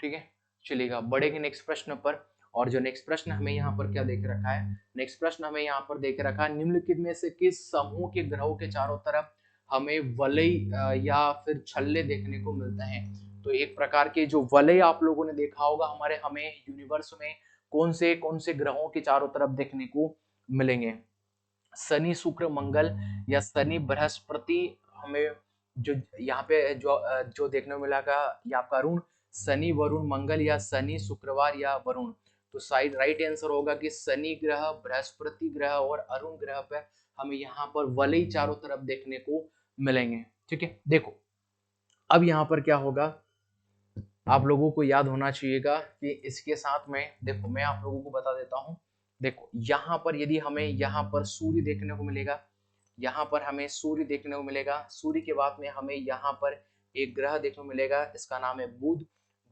ठीक है, चलिएगा बढ़ेंगे नेक्स्ट प्रश्न पर। और जो नेक्स्ट प्रश्न हमें यहाँ पर क्या देख रखा है, नेक्स्ट प्रश्न हमें यहाँ पर देख रखा है, निम्नलिखित में से किस समूह के ग्रहों के चारों तरफ हमें वलय या फिर छल्ले देखने को मिलते हैं। तो एक प्रकार के जो वलय आप लोगों ने देखा होगा हमें यूनिवर्स में कौन से ग्रहों के चारों तरफ देखने को मिलेंगे, शनि शुक्र मंगल या शनि बृहस्पति। हमें जो यहाँ पे जो देखने को मिलेगा ये आपका अरुण, शनि वरुण मंगल या शनि शुक्रवार या वरुण। तो साइड राइट आंसर होगा कि शनि ग्रह, बृहस्पति ग्रह और अरुण ग्रह पे हमें यहाँ पर वलय चारों तरफ देखने को मिलेंगे। ठीक है, देखो अब यहाँ पर क्या होगा, आप लोगों को याद होना चाहिएगा कि इसके साथ में देखो मैं आप लोगों को बता देता हूँ। देखो यहाँ पर यदि हमें यहाँ पर सूर्य देखने को मिलेगा, यहाँ पर हमें सूर्य देखने को मिलेगा, सूर्य के बाद में हमें यहाँ पर एक ग्रह देखने को मिलेगा, इसका नाम है बुध।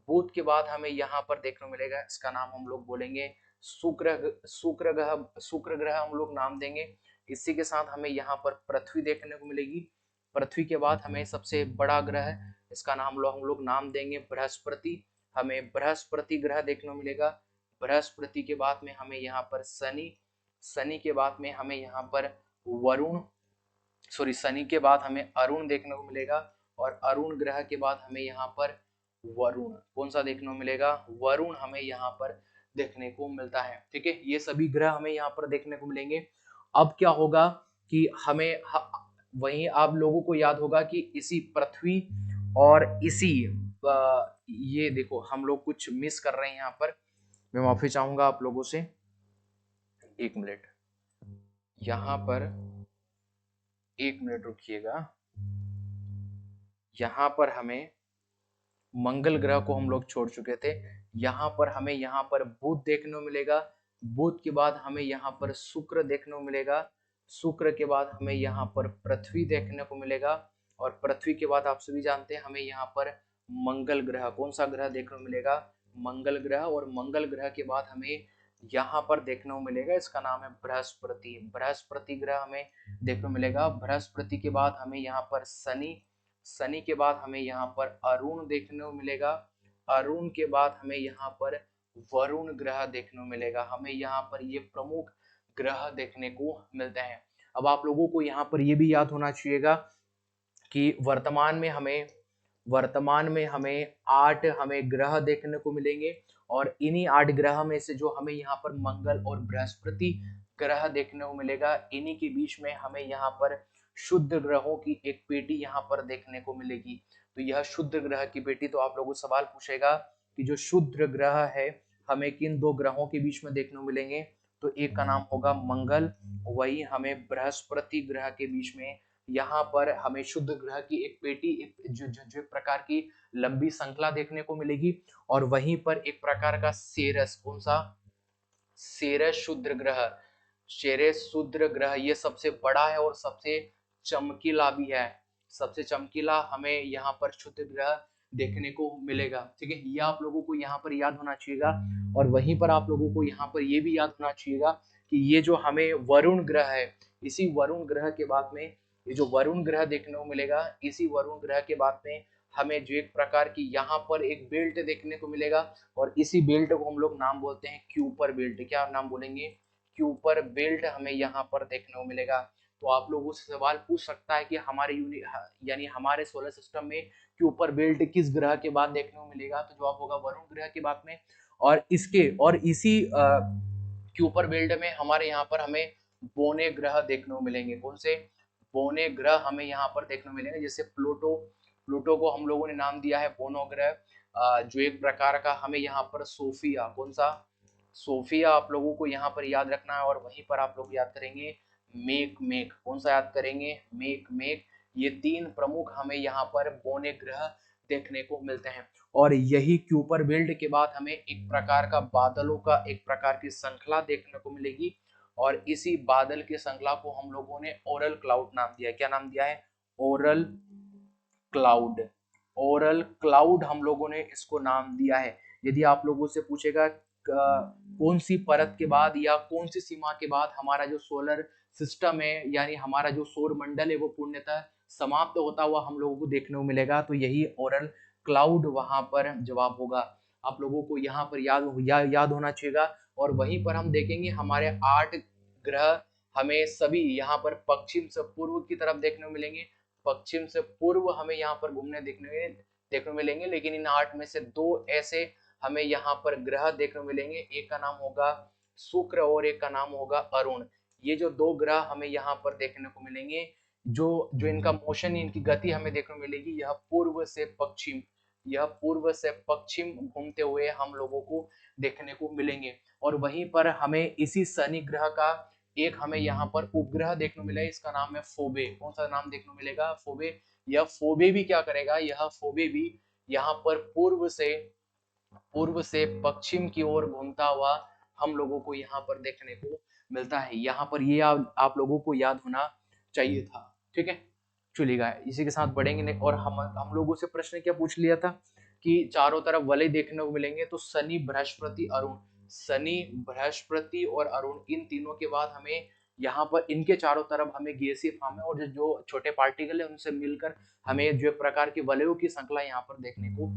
बुध के बाद हमें यहाँ पर देखने को मिलेगा, इसका नाम हम लोग बोलेंगे शुक्र ग्रह हम लोग नाम देंगे। इसी के साथ हमें यहाँ पर पृथ्वी देखने को मिलेगी। पृथ्वी के बाद हमें सबसे बड़ा ग्रह, इसका नाम हम लोग नाम देंगे बृहस्पति। हमें बृहस्पति ग्रह देखने को मिलेगा। बृहस्पति के बाद में हमें यहाँ पर शनि, शनि के बाद में हमें यहाँ पर शनि के बाद हमें अरुण देखने को मिलेगा। और अरुण ग्रह के बाद हमें यहाँ पर वरुण, कौन सा देखने को मिलेगा, वरुण हमें यहाँ पर देखने को मिलता है। ठीक है, ये सभी ग्रह हमें यहाँ पर देखने को मिलेंगे। अब क्या होगा कि हमें वहीं आप लोगों को याद होगा कि इसी पृथ्वी और इसी ये देखो हम लोग कुछ मिस कर रहे हैं यहाँ पर, मैं माफी चाहूंगा आप लोगों से, 1 मिनट यहाँ पर 1 मिनट रुकिएगा। यहाँ पर हमें मंगल ग्रह को हम लोग छोड़ चुके थे। यहाँ पर हमें यहाँ पर बुध देखने को मिलेगा, बुध के बाद हमें यहाँ पर शुक्र देखने को मिलेगा, शुक्र के बाद हमें यहाँ पर पृथ्वी देखने को मिलेगा, और पृथ्वी के बाद आप सभी जानते हैं हमें यहाँ पर मंगल ग्रह, कौन सा ग्रह देखने को मिलेगा, मंगल ग्रह। और मंगल ग्रह के बाद हमें यहाँ पर देखने को मिलेगा, इसका नाम है बृहस्पति, बृहस्पति ग्रह हमें देखने को मिलेगा। बृहस्पति के बाद हमें यहाँ पर शनि, शनि के बाद हमें यहाँ पर अरुण देखने को मिलेगा, अरुण के बाद हमें यहाँ पर वरुण ग्रह देखने को मिलेगा। हमें यहाँ पर ये प्रमुख ग्रह देखने को मिलते हैं। अब आप लोगों को यहाँ पर ये भी याद होना चाहिएगा कि वर्तमान में हमें 8 हमें ग्रह देखने को मिलेंगे, और इन्हीं 8 ग्रह में से जो हमें यहाँ पर मंगल और बृहस्पति ग्रह देखने को मिलेगा, इन्हीं के बीच में हमें यहाँ पर शुद्ध ग्रहों की एक पेटी यहाँ पर देखने को मिलेगी। तो यह शुद्ध ग्रह की पेटी, तो आप लोगों को सवाल पूछेगा कि जो शुद्ध ग्रह है हमें किन 2 ग्रहों के बीच में देखने को मिलेंगे, तो एक का नाम होगा मंगल, वही हमें बृहस्पति ग्रह के बीच में यहाँ पर हमें शुद्ध ग्रह की एक पेटी, जो प्रकार की लंबी श्रृंखला देखने को मिलेगी। और वहीं पर एक प्रकार का सेरस, कौन सा, सेरस शुद्ध ग्रह, सेरस शुद्ध ग्रह ये सबसे बड़ा है और सबसे चमकीला भी है, सबसे चमकीला हमें यहाँ पर शुद्ध ग्रह देखने को मिलेगा। ठीक है, ये आप लोगों को यहाँ पर याद होना चाहिएगा। और वहीं पर आप लोगों को यहाँ पर ये भी याद होना चाहिएगा कि ये जो हमें वरुण ग्रह है, इसी वरुण ग्रह के बाद में ये जो वरुण ग्रह देखने को मिलेगा, इसी वरुण ग्रह के बाद में हमें जो एक प्रकार की यहाँ पर एक बेल्ट देखने को मिलेगा, और इसी बेल्ट को हम लोग नाम बोलते हैं क्यूपर बेल्ट। क्या नाम बोलेंगे, क्यूपर बेल्ट हमें यहाँ पर देखने को मिलेगा। तो आप लोगों से सवाल पूछ सकता है कि हमारे यानी हमारे सोलर सिस्टम में क्यूपर बेल्ट किस ग्रह के बाद देखने को मिलेगा, तो जवाब होगा वरुण ग्रह के बाद में। और इसी क्यूपर बेल्ट में हमारे यहाँ पर हमें बोने ग्रह देखने को मिलेंगे। कौन से, बोने ग्रह हमें यहाँ पर देखने को मिलेंगे। जैसे प्लूटो, प्लूटो को हम लोगों ने नाम दिया है बोनो ग्रह, जो एक प्रकार का हमें यहाँ पर सोफिया, कौन सा, सोफिया आप लोगों को यहाँ पर याद रखना है। और वहीं पर आप लोग याद करेंगे मेक, मेक कौन सा याद करेंगे, मेक, मेक। ये 3 प्रमुख हमें यहाँ पर बोने ग्रह देखने को मिलते हैं। और यही क्यूपर बेल्ट के बाद हमें एक प्रकार का बादलों का एक प्रकार की श्रृंखला देखने को मिलेगी, और इसी बादल की श्रृंखला को हम लोगों ने ओरल क्लाउड नाम दिया है। क्या नाम दिया है, ओरल क्लाउड, ओरल क्लाउड हम लोगों ने इसको नाम दिया है। यदि आप लोगों से पूछेगा कौन सी परत के बाद या कौन सी सीमा के बाद हमारा जो सोलर सिस्टम है यानी हमारा जो सौर मंडल है वो पूर्णतः समाप्त होता हुआ हम लोगों को देखने को मिलेगा, तो यही ओरल क्लाउड वहां पर जवाब होगा। आप लोगों को यहाँ पर याद होना चाहिए। और वहीं पर हम देखेंगे हमारे 8 ग्रह हमें सभी यहाँ पर पश्चिम से पूर्व की तरफ देखने को मिलेंगे, पश्चिम से पूर्व हमें यहाँ पर घूमने देखने को मिलेंगे। लेकिन इन 8 में से 2 ऐसे हमें यहाँ पर ग्रह देखने को मिलेंगे, एक का नाम होगा शुक्र और एक का नाम होगा अरुण। ये जो 2 ग्रह हमें यहाँ पर देखने को मिलेंगे, जो जो इनका मोशन, इनकी गति हमें देखने को मिलेगी, यह पूर्व से पश्चिम, यह पूर्व से पश्चिम घूमते हुए हम लोगों को देखने को मिलेंगे। और वहीं पर हमें इसी शनि ग्रह का एक हमें यहाँ पर उपग्रह देखने को मिला है, इसका नाम है फोबे। कौन सा नाम देखने को मिलेगा, फोबे। यह फोबे भी क्या करेगा, यह फोबे भी यहाँ पर पूर्व से पश्चिम की ओर घूमता हुआ हम लोगों को यहाँ पर देखने को मिलता है। यहाँ पर ये आप लोगों को याद होना चाहिए था। ठीक है, चलिएगा इसी के साथ बढ़ेंगे। और हम लोगों से प्रश्न क्या पूछ लिया था कि चारों तरफ वलय देखने को मिलेंगे, तो शनि, बृहस्पति, अरुण, शनि, बृहस्पति और अरुण, इन तीनों के बाद हमें यहाँ पर इनके चारों तरफ हमें गैसीय फॉर्म है, और जो छोटे पार्टिकल है उनसे मिलकर हमें जो प्रकार की वलयों की श्रृंखला यहाँ पर देखने को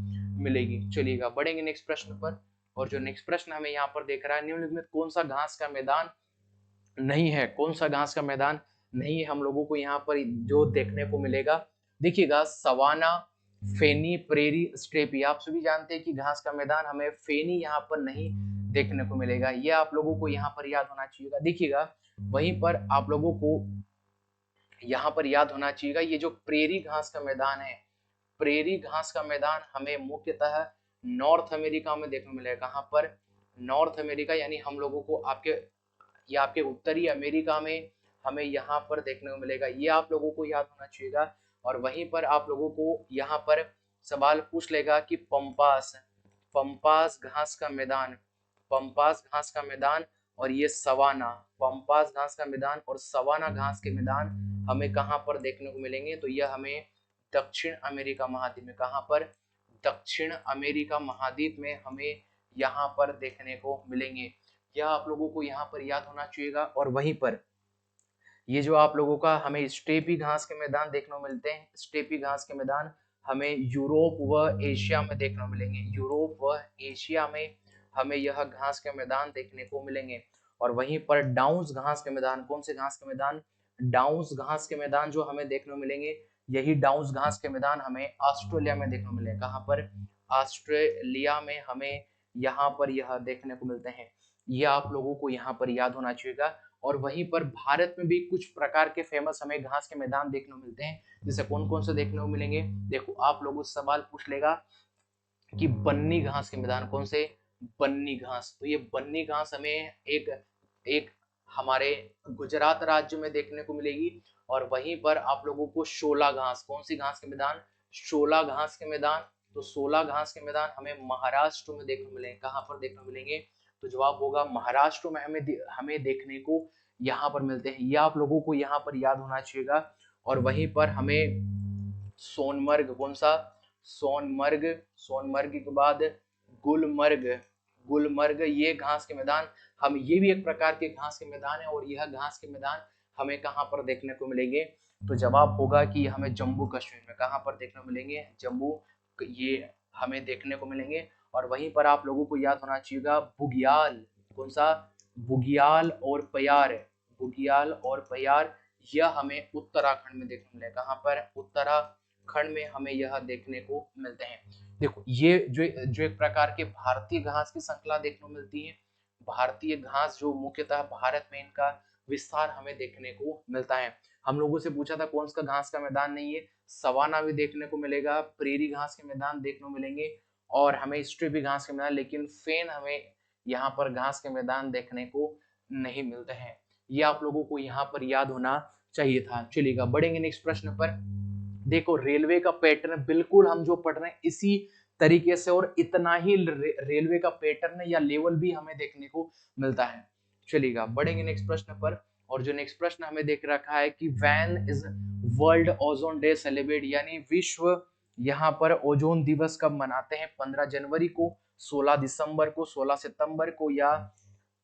मिलेगी। चलिएगा बढ़ेंगे नेक्स्ट प्रश्न पर। और जो नेक्स्ट प्रश्न हमें यहाँ पर देख रहा है, निम्नलिखित में कौन सा घास का मैदान नहीं है, कौन सा घास का मैदान नहीं है हम लोगों को यहाँ पर जो देखने को मिलेगा। देखिएगा सवाना, फेनी, प्रेरी, स्टेपी, आप सभी जानते हैं कि घास का मैदान हमें फेनी यहाँ पर नहीं देखने को मिलेगा, ये आप लोगों को यहाँ पर याद होना चाहिए। देखिएगा वहीं पर आप लोगों को यहाँ पर याद होना चाहिए, ये जो प्रेरी घास का मैदान है, प्रेरी घास का मैदान हमें मुख्यतः नॉर्थ अमेरिका में देखने को मिलेगा। कहाँ पर, नॉर्थ अमेरिका, यानी हम लोगों को आपके उत्तरी अमेरिका में हमें यहाँ पर देखने को मिलेगा, ये आप लोगों को याद होना चाहिए। और वहीं पर आप लोगों को यहाँ पर सवाल पूछ लेगा कि पंपास, पंपास घास का मैदान, पंपास घास का मैदान और ये सवाना, पंपास घास का मैदान और सवाना घास के मैदान हमें कहाँ पर देखने को मिलेंगे? तो यह हमें दक्षिण अमेरिका महाद्वीप में, कहाँ पर? दक्षिण अमेरिका महाद्वीप में हमें यहाँ पर देखने को मिलेंगे। यह आप लोगों को यहाँ पर याद होना चाहिएगा। और वहीं पर ये जो आप लोगों का हमें स्टेपी घास के मैदान देखने को मिलते हैं, स्टेपी घास के मैदान हमें यूरोप व एशिया में देखने को मिलेंगे, यूरोप व एशिया में हमें यह घास के मैदान देखने को मिलेंगे। और वहीं पर डाउन्स घास के मैदान, कौन से घास के मैदान? डाउन्स घास के मैदान जो हमें देखने को मिलेंगे, यही डाउन्स घास के मैदान हमें ऑस्ट्रेलिया में देखने को मिलेंगे। कहाँ पर? ऑस्ट्रेलिया में हमें यहाँ पर यह देखने को मिलते हैं। यह आप लोगों को यहाँ पर याद होना चाहिए। और वहीं पर भारत में भी कुछ प्रकार के फेमस हमें घास के मैदान देखने को मिलते हैं। जैसे कौन कौन से देखने को मिलेंगे? देखो आप लोगों से सवाल पूछ लेगा कि बन्नी घास के मैदान, कौन से? बन्नी घास। तो ये बन्नी घास हमें एक एक हमारे गुजरात राज्य में देखने को मिलेगी। और वहीं पर आप लोगों को शोला घास, कौन सी घास के मैदान? शोला घास के मैदान। तो शोला घास के मैदान हमें महाराष्ट्र में देखने को मिलेंगे। कहाँ पर देखने को मिलेंगे? तो जवाब होगा महाराष्ट्र में हमें देखने को यहाँ पर मिलते हैं। यह आप लोगों को यहाँ पर याद होना चाहिएगा। और वहीं पर हमें सोनमर्ग, कौन सा? सोनमर्ग, सोनमर्ग के बाद गुलमर्ग, गुलमर्ग ये घास के मैदान, हम ये भी एक प्रकार के घास के मैदान है। और यह घास के मैदान हमें कहाँ पर देखने को मिलेंगे? तो जवाब होगा कि हमें जम्मू कश्मीर में। कहाँ पर देखने को मिलेंगे? जम्मू, ये हमें देखने को मिलेंगे। और वहीं पर आप लोगों को याद होना चाहिएगा बुग्याल, कौन सा? बुग्याल और प्यार, बुग्याल और प्यार यह हमें उत्तराखंड में देखने को मिलेगा। कहाँ पर? उत्तराखंड में हमें यह देखने को मिलते हैं। देखो ये जो एक प्रकार के भारतीय घास की श्रृंखला देखने को मिलती है, भारतीय घास जो मुख्यतः भारत में इनका विस्तार हमें देखने को मिलता है। हम लोगों से पूछा था कौन सा घास का मैदान नहीं है? सवाना भी देखने को मिलेगा, प्रेरी घास के मैदान देखने को मिलेंगे और हमें स्ट्रिप घास के मैदान, लेकिन फेन हमें यहाँ पर घास के मैदान देखने को नहीं मिलते हैं। ये आप लोगों को यहाँ पर याद होना चाहिए था। चलिएगा बढ़ेंगे नेक्स्ट प्रश्न पर। देखो रेलवे का पैटर्न बिल्कुल हम जो पढ़ रहे हैं इसी तरीके से और इतना ही रेलवे का पैटर्न या लेवल भी हमें देखने को मिलता है। चलिएगा बढ़ेंगे नेक्स्ट प्रश्न पर। और जो नेक्स्ट प्रश्न हमें देख रखा है कि when is world ozone day celebrate, यानी विश्व यहाँ पर ओजोन दिवस कब मनाते हैं? 15 जनवरी को, 16 दिसंबर को, 16 सितंबर को या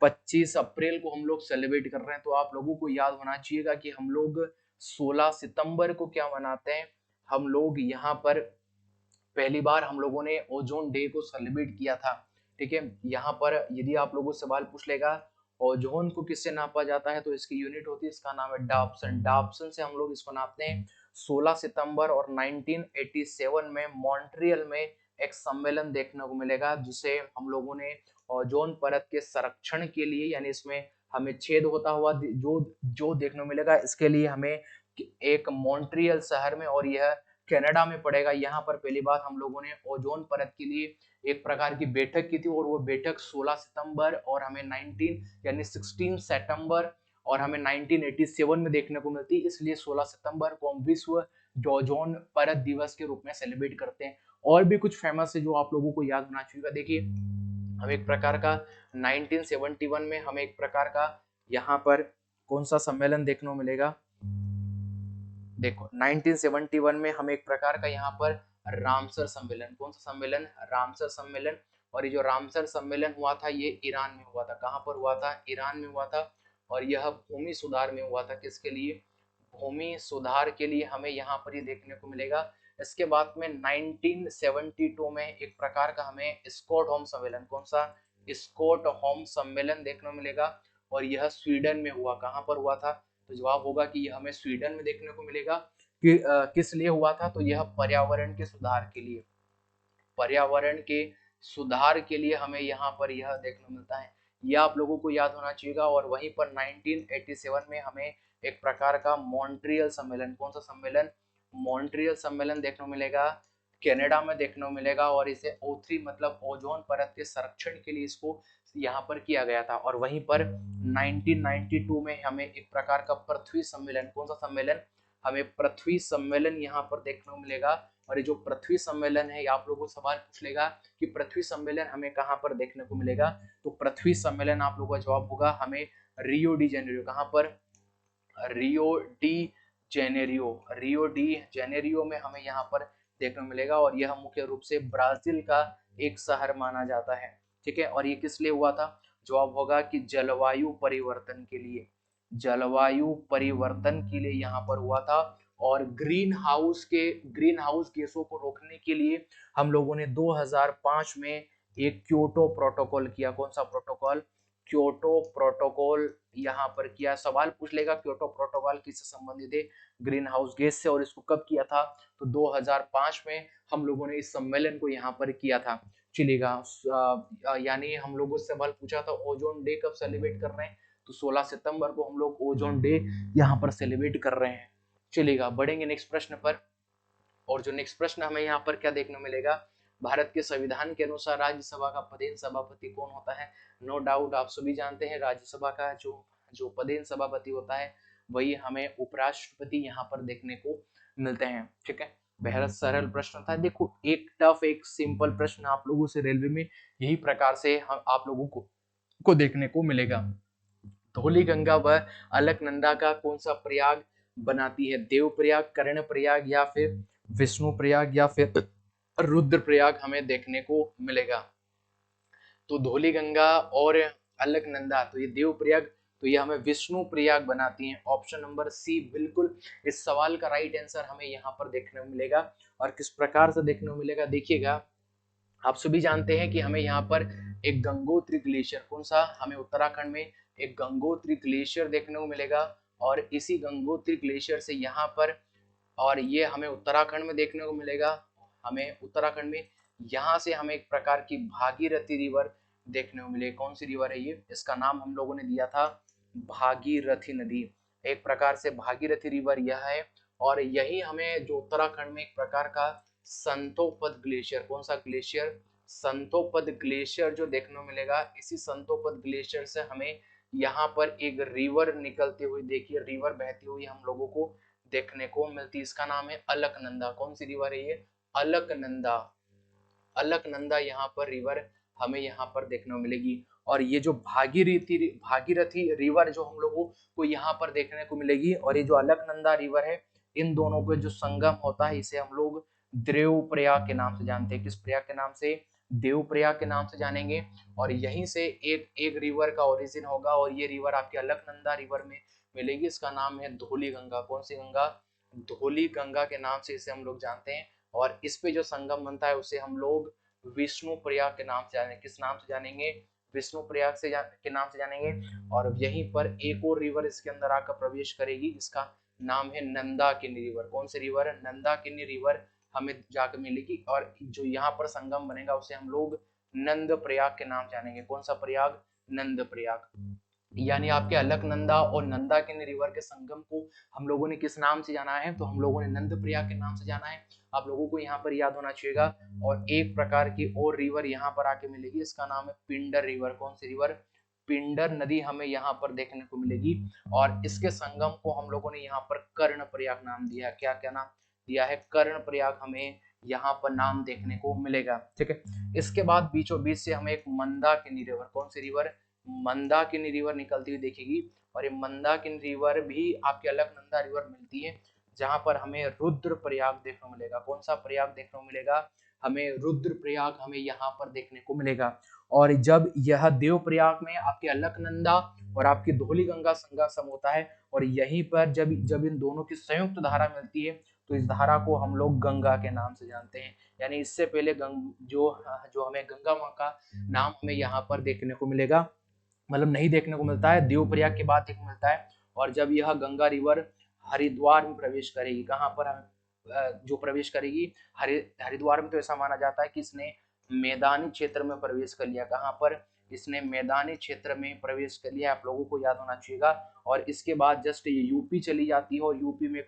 25 अप्रैल को हम लोग सेलिब्रेट कर रहे हैं। तो आप लोगों को याद होना चाहिएगा कि हम लोग 16 सितंबर को क्या मनाते हैं? हम लोग यहाँ पर पहली बार हम लोगों ने ओजोन डे को सेलिब्रेट किया था। ठीक है, यहाँ पर यदि आप लोगों से सवाल पूछ लेगा ओजोन को किससे नापा जाता है, तो इसकी यूनिट होती है, इसका नाम है डाप्सन। डाप्सन से हम लोग इसको नापते हैं। 16 सितंबर और 1987 में मॉन्ट्रियल में एक सम्मेलन देखने को मिलेगा जिसे हम लोगों ने ओजोन परत के संरक्षण के लिए, यानी इसमें हमें छेद होता हुआ जो जो देखने को मिलेगा, इसके लिए हमें एक मॉन्ट्रियल शहर में, और यह कनाडा में पड़ेगा, यहाँ पर पहली बार हम लोगों ने ओजोन परत के लिए एक प्रकार की बैठक की थी। और वो बैठक 16 सितंबर और हमें 16 सितंबर और हमें 1987 में देखने को मिलती है। इसलिए 16 सितंबर को हम विश्व ओजोन परत दिवस के रूप में सेलिब्रेट करते हैं। और भी कुछ फेमस है जो आप लोगों को याद होना चाहिए। देखिए हम एक प्रकार का 1971 में हमें एक प्रकार का यहाँ पर कौन सा सम्मेलन देखने को मिलेगा? देखो 1971 में हमें एक प्रकार का यहाँ पर रामसर सम्मेलन, कौन सा सम्मेलन? रामसर सम्मेलन। और ये जो रामसर सम्मेलन हुआ था ये ईरान में हुआ था। कहाँ पर हुआ था? ईरान में हुआ था। और यह भूमि सुधार में हुआ था। किसके लिए? भूमि सुधार के लिए हमें यहाँ पर ये देखने को मिलेगा। इसके बाद में 1972 में एक प्रकार का हमें स्टॉकहोम सम्मेलन, कौन सा? स्टॉकहोम सम्मेलन देखने को मिलेगा और यह स्वीडन में हुआ। कहाँ पर हुआ था? तो जवाब होगा कि यह हमें स्वीडन में देखने को मिलेगा। कि किस लिए हुआ था? तो यह पर्यावरण के सुधार के लिए, पर्यावरण के सुधार के लिए हमें यहाँ पर यह देखने को मिलता है। यह आप लोगों को याद होना चाहिए। और वहीं पर 1987 में हमें एक प्रकार का मॉन्ट्रियल सम्मेलन, कौन सा सम्मेलन? मॉन्ट्रियल सम्मेलन देखने को मिलेगा, कनाडा में देखने को मिलेगा। और इसे O3 मतलब ओजोन परत के संरक्षण के लिए इसको यहाँ पर किया गया था। और वहीं पर 1992 में हमें एक प्रकार का पृथ्वी सम्मेलन, कौन सा सम्मेलन? हमें पृथ्वी सम्मेलन यहाँ पर देखने को मिलेगा। और ये जो पृथ्वी सम्मेलन है, आप लोगों को सवाल पूछ लेगा कि पृथ्वी सम्मेलन हमें कहाँ पर देखने को मिलेगा, तो पृथ्वी सम्मेलन आप लोगों का जवाब होगा हमें रियो डी जेनेरियो। कहाँ पर? Rio de Janeiro. Rio de Janeiro में हमें यहाँ पर देखने को मिलेगा, और यह मुख्य रूप से ब्राजील का एक शहर माना जाता है। ठीक है, और ये किस लिए हुआ था? जवाब होगा कि जलवायु परिवर्तन के लिए, जलवायु परिवर्तन के लिए यहाँ पर हुआ था। और ग्रीन हाउस गैसों को रोकने के लिए हम लोगों ने 2005 में एक क्योटो प्रोटोकॉल किया। कौन सा प्रोटोकॉल? क्योटो प्रोटोकॉल यहाँ पर किया। सवाल पूछ लेगा क्योटो प्रोटोकॉल किससे संबंधित है? ग्रीन हाउस गैस से। और इसको कब किया था? तो 2005 में हम लोगों ने इस सम्मेलन को यहाँ पर किया था। चलेगा, यानी हम लोगों से सवाल पूछा था ओजोन डे कब सेलिब्रेट कर रहे हैं, तो 16 सितंबर को हम लोग ओजोन डे यहाँ पर सेलिब्रेट कर रहे हैं। चलेगा, बढ़ेंगे नेक्स्ट प्रश्न पर। और जो नेक्स्ट प्रश्न हमें यहाँ पर क्या देखने मिलेगा? भारत के संविधान के अनुसार राज्यसभा का पदेन सभापति कौन होता है? नो डाउट आप सभी जानते हैं, राज्यसभा का जो पदेन सभापति होता है वही हमें उपराष्ट्रपति यहाँ पर देखने को मिलते हैं। ठीक है, बेहद सरल प्रश्न था। देखो, एक टफ एक सिंपल प्रश्न आप लोगों से रेलवे में यही प्रकार से आप लोगों को देखने को मिलेगा। धौली गंगा व अलकनंदा का कौन सा प्रयाग बनाती है? देव प्रयाग, कर्ण प्रयाग, या फिर विष्णु प्रयाग, या फिर रुद्र प्रयाग हमें देखने को मिलेगा। तो धौली गंगा और अलकनंदा, तो ये देव प्रयाग, तो ये हमें विष्णु प्रयाग बनाती हैं। ऑप्शन नंबर सी बिल्कुल इस सवाल का राइट आंसर हमें यहाँ पर देखने को मिलेगा। और किस प्रकार से देखने को मिलेगा देखिएगा, आप सभी जानते हैं कि हमें यहाँ पर एक गंगोत्री ग्लेशियर, कौन सा? हमें उत्तराखंड में एक गंगोत्री ग्लेशियर देखने को मिलेगा। और इसी गंगोत्री ग्लेशियर से यहाँ पर, और ये हमें उत्तराखंड में देखने को मिलेगा। हमें उत्तराखंड में यहाँ से हमें एक प्रकार की भागीरथी रिवर देखने को मिलेगी। कौन सी रिवर है ये? इसका नाम हम लोगों ने दिया था भागीरथी नदी। एक प्रकार से भागीरथी रिवर यह है। और यही हमें जो उत्तराखंड में एक प्रकार का संतोपद ग्लेशियर, कौन सा ग्लेशियर? संतोपद ग्लेशियर जो देखने को मिलेगा। इसी संतोपद ग्लेशियर से हमें यहाँ पर एक रिवर निकलती हुई, देखिए रिवर बहती हुई हम लोगों को देखने को मिलती है। इसका नाम है अलकनंदा। कौन सी रिवर है ये? अलकनंदा। अलकनंदा यहाँ पर रिवर हमें यहाँ पर देखने को मिलेगी। और ये जो भागीरथी रिवर जो हम लोगों को यहाँ पर देखने को मिलेगी, और ये जो अलकनंदा रिवर है, इन दोनों का जो संगम होता है इसे हम लोग देव प्रयाग के नाम से जानते हैं। किस प्रयाग के नाम से? देव प्रयाग के नाम से जानेंगे। और यहीं से एक रिवर का ओरिजिन होगा, और ये रिवर आपके अलकनंदा रिवर में मिलेगी। इसका नाम है धौली गंगा। कौन सी गंगा? धौली गंगा के नाम से इसे हम लोग जानते हैं। और इस पे जो संगम बनता है उसे हम लोग विष्णु प्रयाग के नाम से जानेंगे। किस नाम से जानेंगे? विष्णु प्रयाग के नाम से जानेंगे। और यहीं पर एक और रिवर इसके अंदर आकर प्रवेश करेगी, जिसका नाम है नंदाकिनी रिवर। कौन सी रिवर? नंदाकिनी रिवर हमें जाकर मिलेगी। और जो यहाँ पर संगम बनेगा उसे हम लोग नंद प्रयाग के नाम जानेंगे। कौन सा प्रयाग? नंद प्रयाग। यानी आपके अलकनंदा और नंदाकिनी रिवर के संगम को हम लोगों ने किस नाम से जाना है? तो हम लोगों ने नंद प्रयाग के नाम से जाना है। आप लोगों को यहाँ पर याद होना चाहिएगा। और एक प्रकार की और रिवर यहाँ पर आके मिलेगी, इसका नाम है पिंडर रिवर। कौन सी रिवर? पिंडर नदी हमें यहाँ पर देखने को मिलेगी। और इसके संगम को हम लोगों ने यहाँ पर कर्ण प्रयाग नाम दिया। क्या क्या नाम दिया है? कर्ण प्रयाग हमें यहाँ पर नाम देखने को मिलेगा। ठीक है, इसके बाद बीचों बीच से हमें एक मंदाकिनी रिवर, कौन सी रिवर? मंदाकिनी रिवर निकलती हुई दिखेगी। और ये मंदाकिनी रिवर भी आपके अलकनंदा रिवर मिलती है, जहां पर हमें रुद्र प्रयाग देखने को मिलेगा। कौन सा प्रयाग देखने को मिलेगा? हमें रुद्र प्रयाग हमें यहाँ पर देखने को मिलेगा। और जब यह देव प्रयाग में आपके अलकनंदा और आपकी धौली गंगा संगम होता है, और यहीं पर जब जब इन दोनों की संयुक्त धारा मिलती है, तो इस धारा को हम लोग गंगा के नाम से जानते हैं। यानी इससे पहले जो हमें गंगा माँ का नाम हमें यहाँ पर देखने को मिलेगा, मतलब नहीं देखने को मिलता है, देवप्रयाग के बाद देखने को मिलता है। और जब यह गंगा रिवर हरिद्वार में प्रवेश करेगी, कहाँ पर जो प्रवेश करेगी? हरिद्वार में। तो ऐसा माना जाता है कि इसने मैदानी क्षेत्र में प्रवेश कर लिया। कहाँ पर? इसने मैदानी क्षेत्र में प्रवेश कर लिया, आप लोगों को याद होना चाहिएगा। और इसके बाद जस्ट ये यूपी चली जाती है, और यूपी में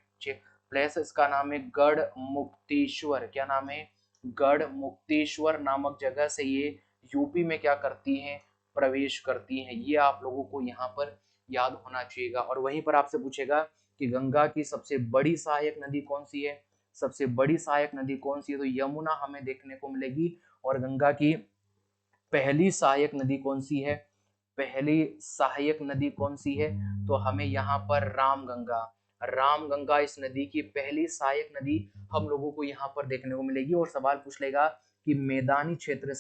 प्लेस इसका नाम है गढ़ मुक्तेश्वर। क्या नाम है? गढ़ मुक्तेश्वर नामक जगह से ये यूपी में क्या करती हैं? प्रवेश करती हैं। ये आप लोगों को यहाँ पर याद होना चाहिएगा। और वहीं पर आपसे पूछेगा कि गंगा की सबसे बड़ी सहायक नदी कौन सी है? सबसे बड़ी सहायक नदी कौन सी है, तो यमुना हमें देखने को मिलेगी। और गंगा की पहली सहायक नदी कौन सी है, पहली सहायक नदी कौन सी है, तो हमें यहाँ पर रामगंगा, रामगंगा इस नदी की पहली सहायक नदी हम लोगों को यहाँ पर देखने को मिलेगी। और सवाल पूछ लेगा कि मैदानी क्षेत्र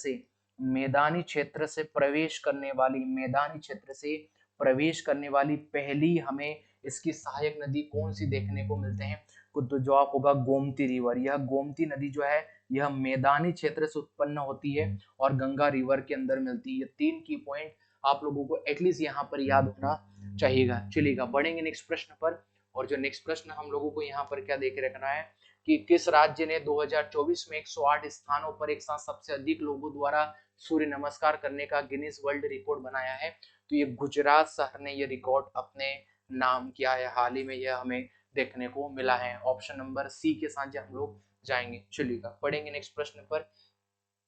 से प्रवेश करने वाली, मैदानी क्षेत्र से प्रवेश करने वाली पहली हमें इसकी सहायक नदी कौन सी देखने को मिलते हैं, तो जवाब होगा गोमती रिवर। यह गोमती नदी जो है यह मैदानी क्षेत्र से उत्पन्न होती है और गंगा रिवर के अंदर मिलती है। ये 3 की पॉइंट आप लोगों को एटलीस्ट यहाँ पर याद होना चाहिएगा। चलिएगा बढ़ेंगे नेक्स्ट प्रश्न पर। और जो नेक्स्ट प्रश्न हम लोगों को यहाँ पर क्या देख रखना है कि किस राज्य ने 2024 में 108 स्थानों पर एक साथ सबसे अधिक लोगों द्वारा सूर्य नमस्कार करने का गिनीज वर्ल्ड रिकॉर्ड बनाया है, तो ये गुजरात शहर ने ये रिकॉर्ड अपने नाम किया है। हाल ही में यह हमें देखने को मिला है। ऑप्शन नंबर सी के साथ हम लोग जाएंगे। चलिएगा पढ़ेंगे नेक्स्ट प्रश्न पर।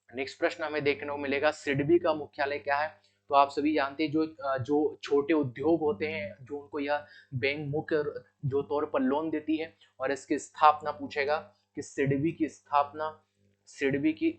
नेक्स्ट प्रश्न हमें देखने को मिलेगा सिडबी का मुख्यालय क्या है, तो आप सभी जानते हैं जो छोटे उद्योग होते हैं जो उनको यह बैंक मुख्य जो तौर पर लोन देती है। और इसकी स्थापना पूछेगा कि सिडबी की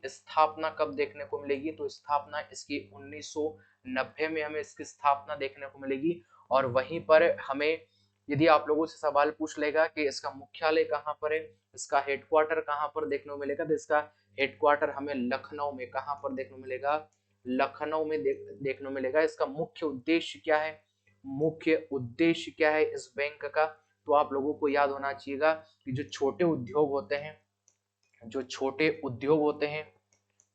स्थापना कब देखने को मिलेगी, तो स्थापना इसकी 1990 में हमें इसकी स्थापना देखने को मिलेगी। और वहीं पर हमें यदि आप लोगों से सवाल पूछ लेगा कि इसका मुख्यालय कहाँ पर है, इसका हेडक्वार्टर कहाँ पर देखने को मिलेगा, तो इसका हेडक्वार्टर हमें लखनऊ में कहाँ पर देखने को मिलेगा, लखनऊ में देखने को मिलेगा। इसका मुख्य उद्देश्य क्या है, मुख्य उद्देश्य क्या है इस बैंक का, तो आप लोगों को याद होना चाहिएगा कि जो छोटे उद्योग होते हैं, जो छोटे उद्योग होते हैं,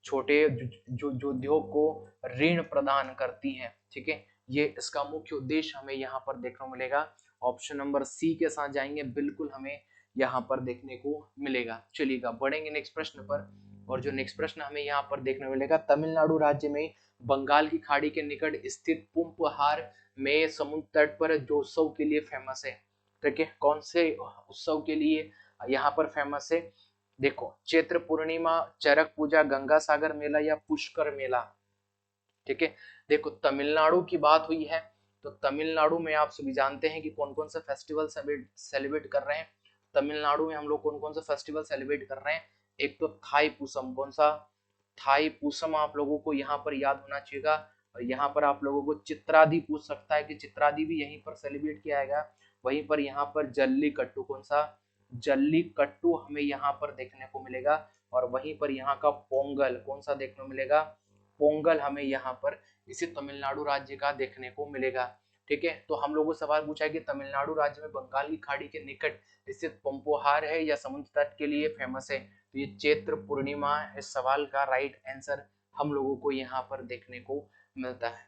छोटे जो उद्योग को ऋण प्रदान करती है, ठीक है, ये इसका मुख्य उद्देश्य हमें यहाँ पर देखने को मिलेगा। ऑप्शन नंबर सी के साथ जाएंगे, बिल्कुल हमें यहाँ पर देखने को मिलेगा। चलिएगा बढ़ेंगे नेक्स्ट प्रश्न पर। और जो नेक्स्ट प्रश्न हमें यहाँ पर देखने को मिलेगा, तमिलनाडु राज्य में बंगाल की खाड़ी के निकट स्थित पुंपहार में समुद्र तट पर जो उत्सव के लिए फेमस है, ठीक है, कौन से उत्सव के लिए यहाँ पर फेमस है, देखो चैत्र पूर्णिमा, चरक पूजा, गंगा सागर मेला या पुष्कर मेला, ठीक है। देखो तमिलनाडु की बात हुई है, तो तमिलनाडु में आप सभी जानते हैं कि कौन कौन सा फेस्टिवल सेलिब्रेट कर रहे हैं। तमिलनाडु में हम लोग कौन कौन सा फेस्टिवल सेलिब्रेट कर रहे हैं, एक तो थाई पूसम, कौन सा, थाई पूसम आप लोगों को यहाँ पर याद होना चाहिए। और यहाँ पर आप लोगों को चित्रादि पूछ सकता है कि चित्रादि भी यहीं पर सेलिब्रेट किया जाएगा। वहीं पर यहाँ पर जल्लीकट्टू, कौन सा, जल्लीकट्टू हमें यहाँ पर देखने को मिलेगा। और वहीं पर यहाँ का पोंगल कौन सा देखने को मिलेगा, पोंगल हमें यहाँ पर इसी तमिलनाडु राज्य का देखने को मिलेगा, ठीक है। तो हम लोगों को सवाल पूछा है कि तमिलनाडु राज्य में बंगाल की खाड़ी के निकट स्थित पंपोहार है या समुद्र तट के लिए फेमस है, तो ये चैत्र पूर्णिमा इस सवाल का राइट आंसर हम लोगों को यहाँ पर देखने को मिलता है।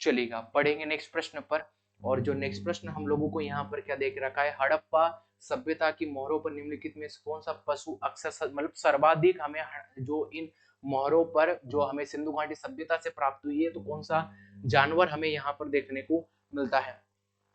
चलिएगा पढ़ेंगे नेक्स्ट प्रश्न पर। और जो नेक्स्ट प्रश्न हम लोगों को यहाँ पर क्या देख रखा है, हड़प्पा सभ्यता की मोहरों पर निम्नलिखित में कौन सा पशु अक्सर मतलब सर्वाधिक हमें जो इन मोहरों पर जो हमें सिंधु घाटी सभ्यता से प्राप्त हुई है, तो कौन सा जानवर हमें यहाँ पर देखने को मिलता है,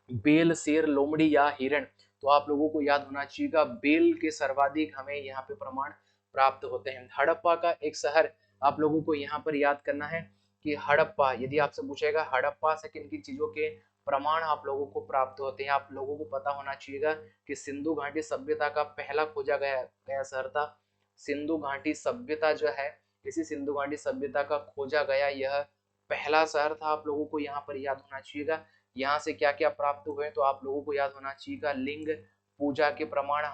बेल, शेर, लोमड़ी या हिरण, तो आप लोगों को याद होना चाहिए बेल के सर्वाधिक हमें यहाँ पे प्रमाण प्राप्त होते हैं। हड़प्पा का एक शहर आप लोगों को यहाँ पर याद करना है कि हड़प्पा, यदि आपसे पूछेगा हड़प्पा से किन किन चीजों के प्रमाण आप लोगों को प्राप्त होते हैं, आप लोगों को पता होना चाहिए कि सिंधु घाटी सभ्यता का पहला खोजा गया शहर था। सिंधु घाटी सभ्यता जो है, इसी सिंधु घाटी सभ्यता का खोजा गया यह पहला शहर था। आप लोगों को यहाँ पर याद होना चाहिए यहाँ से क्या क्या प्राप्त हुए, तो आप लोगों को याद होना चाहिए लिंग पूजा के प्रमाण,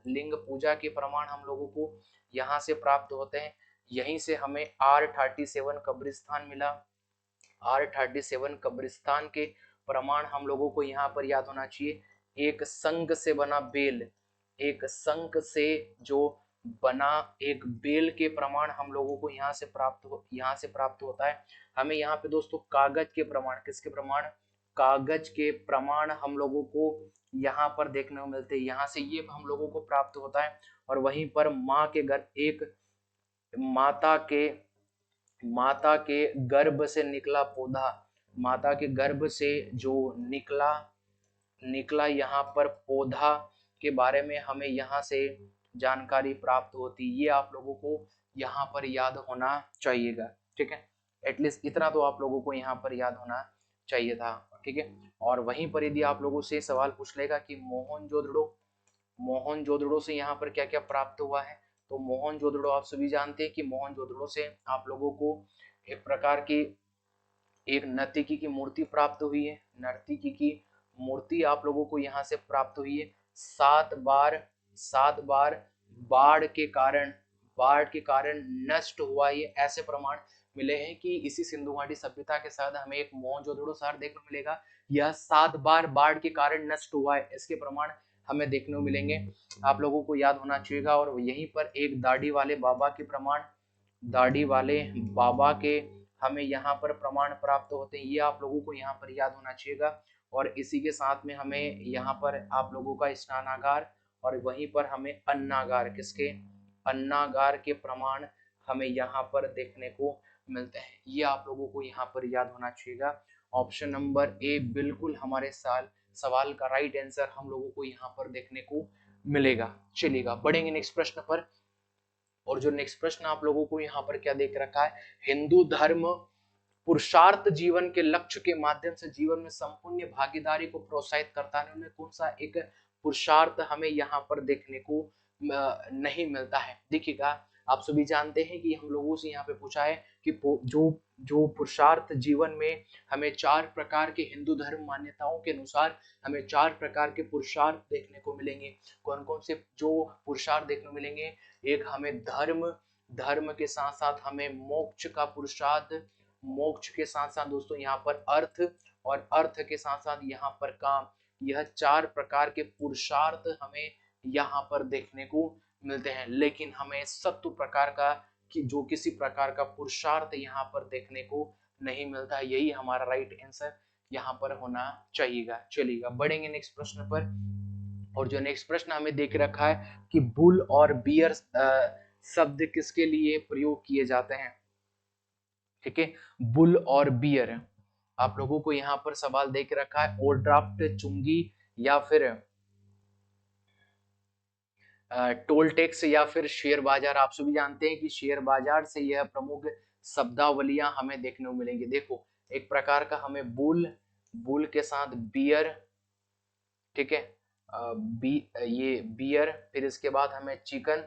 लिंग पूजा के प्रमाण हम लोगों को यहाँ से प्राप्त होते हैं। यहीं से हमें R37 कब्रिस्तान मिला, R37 कब्रिस्तान के प्रमाण हम लोगों को यहाँ पर याद होना चाहिए। एक संग से बना बेल, एक संग से जो बना एक बेल के प्रमाण हम लोगों को यहाँ से प्राप्त होता है। हमें यहाँ पे दोस्तों कागज के प्रमाण, किसके प्रमाण, कागज के प्रमाण हम लोगों को यहाँ पर देखने को मिलते हैं, यहाँ से ये हम लोगों को प्राप्त होता है। और वहीं पर माँ के गर्भ, एक माता के गर्भ से निकला पौधा, माता के गर्भ से जो निकला यहाँ पर पौधा के बारे में हमें यहाँ से जानकारी प्राप्त होती, ये आप लोगों को यहाँ पर याद होना चाहिएगा, ठीक है। एटलीस्ट इतना तो आप लोगों को यहाँ पर याद होना चाहिए था, ठीक है। और वहीं पर यदि आप लोगों से सवाल पूछ लेगा कि मोहनजोदड़ो मोहनजोदड़ो से यहाँ पर क्या क्या प्राप्त हुआ है? तो मोहनजोदड़ो आप सभी जानते हैं कि मोहनजोदड़ो से आप लोगों को एक प्रकार की एक नर्तकी की मूर्ति प्राप्त हुई है। नर्तकी की मूर्ति आप लोगों को यहाँ से प्राप्त हुई है। 7 बार बाढ़ के कारण नष्ट हुआ, ये ऐसे प्रमाण मिले हैं कि इसी सिंधु घाटी सभ्यता के साथ हमें एक मोहनजोदड़ो शहर देखने को मिलेगा। यह 7 बार बाढ़ के कारण नष्ट हुआ है, इसके प्रमाण हमें देखने को मिलेंगे। आप लोगों को याद होना चाहिए। और यहीं पर एक दाढ़ी वाले बाबा के प्रमाण, दाढ़ी वाले बाबा के हमें यहाँ पर प्रमाण प्राप्त होते हैं, ये आप लोगों को यहाँ पर याद होना चाहिए। और इसी के साथ में हमें यहाँ पर आप लोगों का स्नानागार और वहीं पर हमें अन्नागार, किसके अन्नागार के प्रमाण हमें यहाँ पर देखने को मिलते हैं, ये आप लोगों को यहाँ पर याद होना चाहिए। ऑप्शन नंबर ए बिल्कुल हमारे सवाल का राइट आंसर हम लोगों को यहाँ पर देखने को मिलेगा। चलिएगा बढ़ेंगे नेक्स्ट प्रश्न पर। और जो नेक्स्ट प्रश्न आप लोगों को यहाँ पर क्या देख रखा है, हिंदू धर्म पुरुषार्थ जीवन के लक्ष्य के माध्यम से जीवन में संपूर्ण भागीदारी को प्रोत्साहित करता है, उनमें कौन सा एक पुरुषार्थ हमें यहाँ पर देखने को नहीं मिलता है? देखिएगा आप सभी जानते हैं कि हम लोगों से यहाँ पे पूछा है कि जो जो पुरुषार्थ जीवन में हमें 4 प्रकार के हिंदू धर्म मान्यताओं के अनुसार हमें 4 प्रकार के पुरुषार्थ देखने को मिलेंगे। कौन कौन से जो पुरुषार्थ देखने को मिलेंगे? एक हमें धर्म के साथ साथ हमें मोक्ष का पुरुषार्थ, मोक्ष के साथ साथ दोस्तों यहाँ पर अर्थ, और अर्थ के साथ साथ यहाँ पर काम। यह 4 प्रकार के पुरुषार्थ हमें यहाँ पर देखने को मिलते हैं, लेकिन हमें सत्व प्रकार का कि जो किसी प्रकार का पुरुषार्थ यहाँ पर देखने को नहीं मिलता है। यही हमारा राइट आंसर यहाँ पर होना चाहिएगा। चलिएगा बढ़ेंगे नेक्स्ट प्रश्न पर। और जो नेक्स्ट प्रश्न हमें देख रखा है कि बुल और बियर शब्द किसके लिए प्रयोग किए जाते हैं? ठीक है, बुल और बियर आप लोगों को यहाँ पर सवाल देख रखा है। ओवरड्राफ्ट, चुंगी, या फिर टोल टैक्स, या फिर शेयर बाजार। आप सभी जानते हैं कि शेयर बाजार से यह प्रमुख शब्दावलियां हमें देखने को मिलेंगी। देखो एक प्रकार का हमें बुल के साथ बियर, ठीक है, ये बियर, फिर इसके बाद हमें चिकन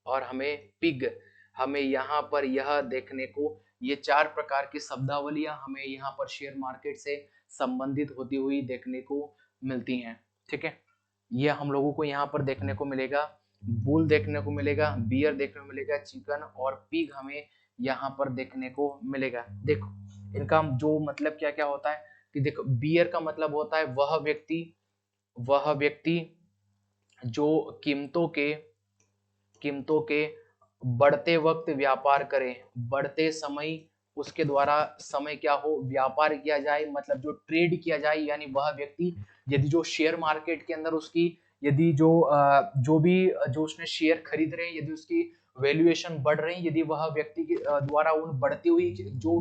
और हमें पिग, हमें यहाँ पर यह देखने को ये 4 प्रकार की शब्दावलियां हमें यहाँ पर शेयर मार्केट से संबंधित होती हुई देखने को मिलती हैं। ठीक है, ये हम लोगों को यहाँ पर देखने को मिलेगा। बुल देखने को मिलेगा, बियर देखने को मिलेगा, चिकन और पिग हमें यहाँ पर देखने को मिलेगा। देखो इनका जो मतलब क्या क्या होता है कि देखो बियर का मतलब होता है वह व्यक्ति जो कीमतों के बढ़ते वक्त व्यापार करे, बढ़ते समय उसके द्वारा समय क्या हो, व्यापार किया जाए, मतलब जो ट्रेड किया जाए, यानी वह व्यक्ति यदि जो शेयर मार्केट के अंदर उसकी यदि जो उसने शेयर खरीद रहे हैं, यदि उसकी वैल्यूएशन बढ़ रही है, यदि वह व्यक्ति के द्वारा उन बढ़ती हुई जो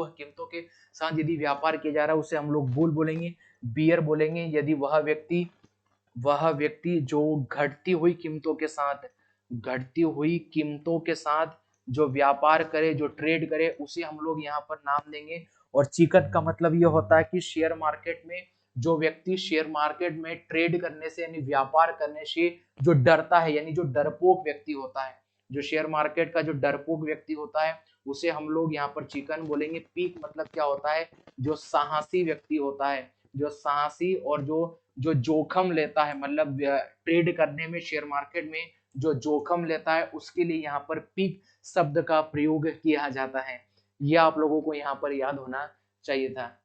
कीमतों के साथ यदि व्यापार किया जा रहा है, उसे हम लोग बुल बोलेंगे, बियर बोलेंगे। यदि वह व्यक्ति जो घटती हुई कीमतों के साथ जो व्यापार करे, जो ट्रेड करे, उसे हम लोग यहाँ पर नाम देंगे। और चिकन का मतलब ये होता है कि शेयर मार्केट में जो व्यक्ति शेयर मार्केट में ट्रेड करने से यानी व्यापार करने से जो डरता है, यानी जो डरपोक व्यक्ति होता है, जो शेयर मार्केट का जो डरपोक व्यक्ति होता है, उसे हम लोग यहाँ पर चिकन बोलेंगे। पीक मतलब क्या होता है, जो साहसी व्यक्ति होता है, जो साहसी और जो जोखम लेता है, मतलब ट्रेड करने में शेयर मार्केट में जो जोखम लेता है, उसके लिए यहाँ पर पीक शब्द का प्रयोग किया जाता है। यह आप लोगों को यहाँ पर याद होना चाहिए था।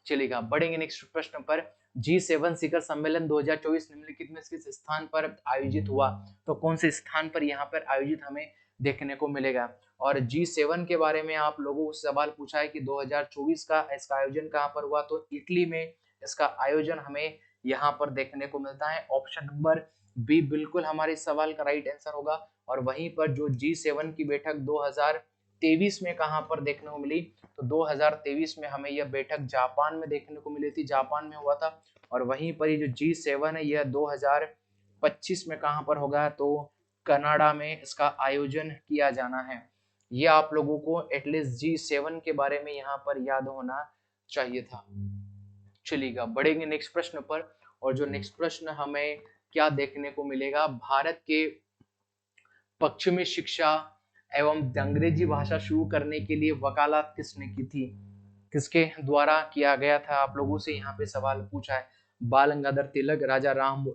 चलेगा बढ़ेंगे नेक्स्ट प्रश्न पर। G7 शिखर सम्मेलन 2024 निम्नलिखित में किस स्थान पर आयोजित हुआ? तो कौन से स्थान पर यहाँ पर आयोजित हमें देखने को मिलेगा? और G7 के बारे में आप लोगों को सवाल पूछा है कि 2024 का इसका आयोजन कहाँ पर हुआ? तो इटली में इसका आयोजन हमें यहाँ पर देखने को मिलता है। ऑप्शन नंबर बी बिल्कुल हमारे सवाल का राइट आंसर होगा। और वहीं पर जो G7 की बैठक 2023 में कहां पर देखने को मिली? तो 2023 में हमें यह बैठक जापान में देखने को मिली थी, जापान में हुआ था। और वहीं पर ये जो G7 है यह 2025 में कहां पर होगा? तो कनाडा में इसका आयोजन किया जाना है। ये आप लोगों को एटलीस्ट G7 के बारे में यहाँ पर याद होना चाहिए था। चलिएगा बढ़ेंगे नेक्स्ट प्रश्न पर। और जो नेक्स्ट प्रश्न हमें क्या देखने को मिलेगा, भारत के पक्ष में शिक्षा एवं अंग्रेजी भाषा शुरू करने के लिए वकालत किसने की थी, किसके द्वारा किया गया था। आप लोगों से यहाँ पे सवाल पूछा है, बाल गंगाधर तिलक, राजा राम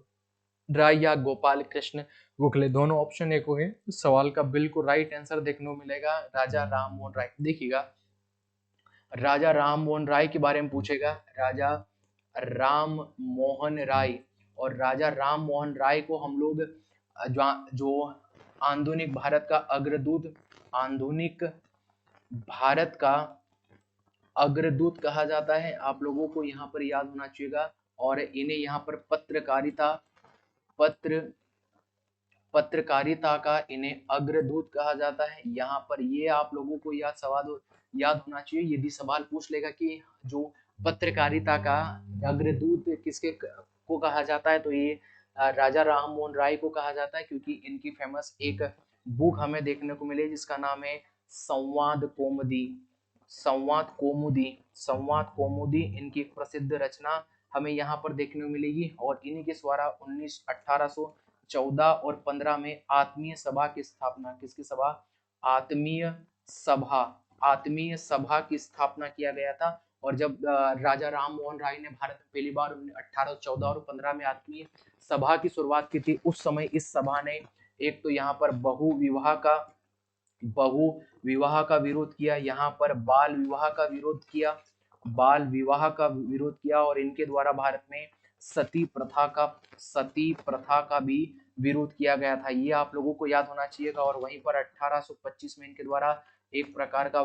राय या गोपाल कृष्ण गोखले। दोनों ऑप्शन एक हो गए। सवाल का बिल्कुल राइट आंसर देखने को मिलेगा राजा राम मोहन राय। देखिएगा, राजा राम मोहन राय के बारे में पूछेगा, राजा राम मोहन राय। और राजा राम मोहन राय को हम लोग जो आधुनिक भारत का अग्रदूत, आधुनिक भारत का अग्रदूत कहा जाता है। आप लोगों को यहाँ पर याद होना चाहिएगा। और इन्हें यहाँ पर पत्रकारिता का इन्हें अग्रदूत कहा जाता है। यहाँ पर ये आप लोगों को याद होना चाहिए। यदि सवाल पूछ लेगा कि जो पत्रकारिता का अग्रदूत किसके को कहा जाता है, तो ये राजा राम मोहन राय को कहा जाता है, क्योंकि इनकी फेमस एक बुक हमें देखने को मिले जिसका नाम है संवाद कौमुदी। संवाद कौमुदी इनकी प्रसिद्ध रचना हमें यहाँ पर देखने को मिलेगी। और इन्हीं के द्वारा 1814 और 15 में आत्मीय सभा की स्थापना, किसकी सभा, आत्मीय सभा की स्थापना किया गया था। और जब राजा राम मोहन राय ने भारत में पहली बार 1814 और 15 में आत्मीय सभा की शुरुआत की थी, उस समय इस सभा ने एक तो यहाँ पर बहु विवाह का विरोध किया, यहाँ पर बाल विवाह का विरोध किया, और इनके द्वारा भारत में सती प्रथा का भी विरोध किया गया था। ये आप लोगों को याद होना चाहिएगा। और वहीं पर 1825 में इनके द्वारा एक प्रकार का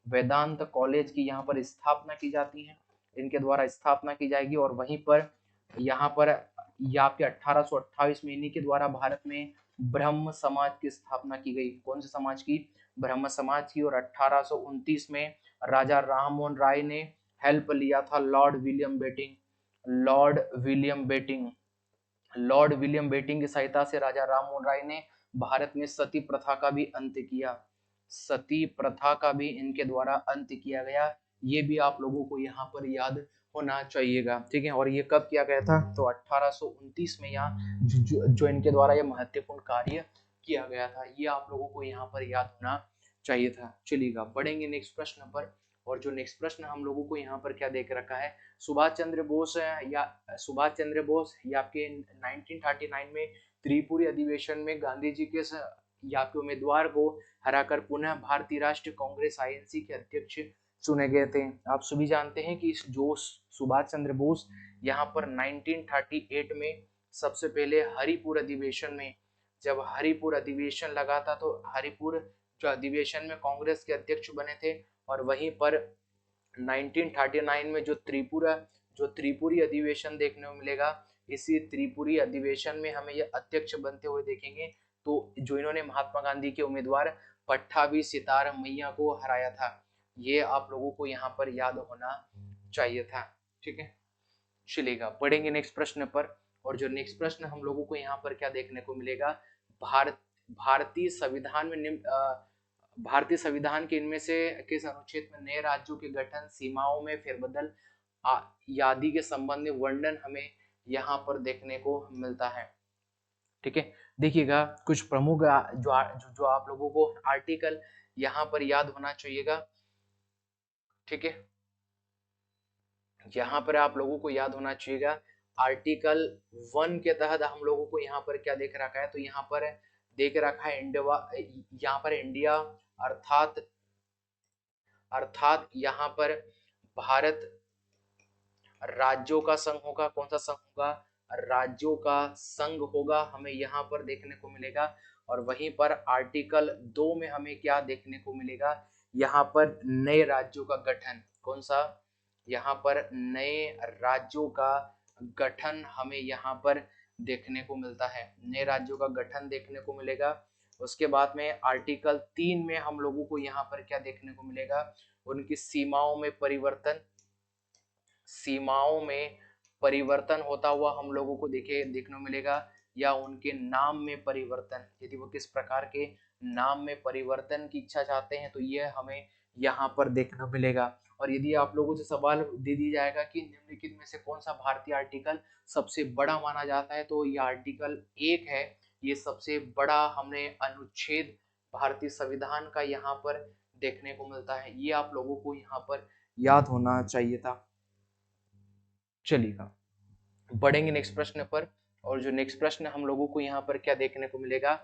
वेदांत कॉलेज की यहाँ पर स्थापना की जाती है, इनके द्वारा स्थापना की जाएगी। और वहीं पर यहाँ पर 1828 में इन्हीं के द्वारा भारत में ब्रह्म समाज की स्थापना की गई। कौन से समाज की, ब्रह्म समाज की। और 1829 में राजा राम मोहन राय ने हेल्प लिया था लॉर्ड विलियम बेटिंग की सहायता से राजा राम मोहन राय ने भारत में सती प्रथा का भी इनके द्वारा अंत किया गया। ये भी आप लोगों को यहाँ पर याद होना चाहिएगा, ठीक है। और ये कब किया गया था, तो 1829 में यहाँ जो इनके द्वारा ये महत्वपूर्ण कार्य किया गया था, ये आप लोगों को यहाँ पर याद होना चाहिए था। चलिएगा, पढ़ेंगे नेक्स्ट प्रश्न पर। और जो नेक्स्ट प्रश्न हम लोगों को यहाँ पर क्या देख रखा है, सुभाष चंद्र बोस ये आपके 1939 में त्रिपुरी अधिवेशन में गांधी जी के आपके उम्मीदवार को हराकर पुनः भारतीय राष्ट्रीय कांग्रेस आईएनसी के अध्यक्ष चुने गए थे। आप सभी जानते हैं कि जो सुभाष चंद्र बोस यहाँ पर 1938 में सबसे पहले हरिपुर अधिवेशन में, जब हरिपुर अधिवेशन लगा था, तो हरिपुर जो अधिवेशन में कांग्रेस के अध्यक्ष बने थे। और वहीं पर 1939 में जो त्रिपुरी अधिवेशन देखने को मिलेगा, इसी त्रिपुरी अधिवेशन में हमें ये अध्यक्ष बनते हुए देखेंगे। तो जो इन्होंने महात्मा गांधी के उम्मीदवार पट्टाभी सितार मैया को हराया था, ये आप लोगों को यहाँ पर याद होना चाहिए था, ठीक है। चलेगा, पढ़ेंगे नेक्स्ट प्रश्न पर। और जो नेक्स्ट प्रश्न हम लोगों को यहाँ पर क्या देखने को मिलेगा, भारतीय संविधान के इनमें से किस अनुच्छेद में नए राज्यों के गठन, सीमाओं में फेरबदल आदि के संबंध में वर्णन हमें यहाँ पर देखने को मिलता है, ठीक है। देखिएगा, कुछ प्रमुख जो आप लोगों को आर्टिकल यहाँ पर याद होना चाहिएगा, ठीक है। यहाँ पर आप लोगों को याद होना चाहिएगा, आर्टिकल 1 के तहत हम लोगों को यहाँ पर क्या देख रखा है, तो यहाँ पर देख रखा है इंडिया अर्थात यहाँ पर भारत राज्यों का संघ होगा। कौन सा संघ होगा, राज्यों का संघ होगा, हमें यहाँ पर देखने को मिलेगा। और वहीं पर आर्टिकल 2 में हमें क्या देखने को मिलेगा, यहाँ पर नए राज्यों का गठन। कौन सा, यहाँ पर नए राज्यों का गठन हमें यहाँ पर देखने को मिलता है, नए राज्यों का गठन देखने को मिलेगा। उसके बाद में आर्टिकल 3 में हम लोगों को यहाँ पर क्या देखने को मिलेगा, उनकी सीमाओं में परिवर्तन होता हुआ हम लोगों को देखने को मिलेगा, या उनके नाम में परिवर्तन, यदि वो किस प्रकार के नाम में परिवर्तन की इच्छा चाहते हैं, तो ये हमें यहाँ पर देखना मिलेगा। और यदि आप लोगों से सवाल दे दिया जाएगा कि निम्नलिखित में से कौन सा भारतीय आर्टिकल सबसे बड़ा माना जाता है, तो ये आर्टिकल 1 है। ये सबसे बड़ा हमने अनुच्छेद भारतीय संविधान का यहाँ पर देखने को मिलता है। ये आप लोगों को यहाँ पर याद होना चाहिए था। चलिएगा, बढ़ेंगे नेक्स्ट प्रश्न पर। और जो नेक्स्ट प्रश्न हम लोगों को यहाँ पर क्या देखने को मिलेगा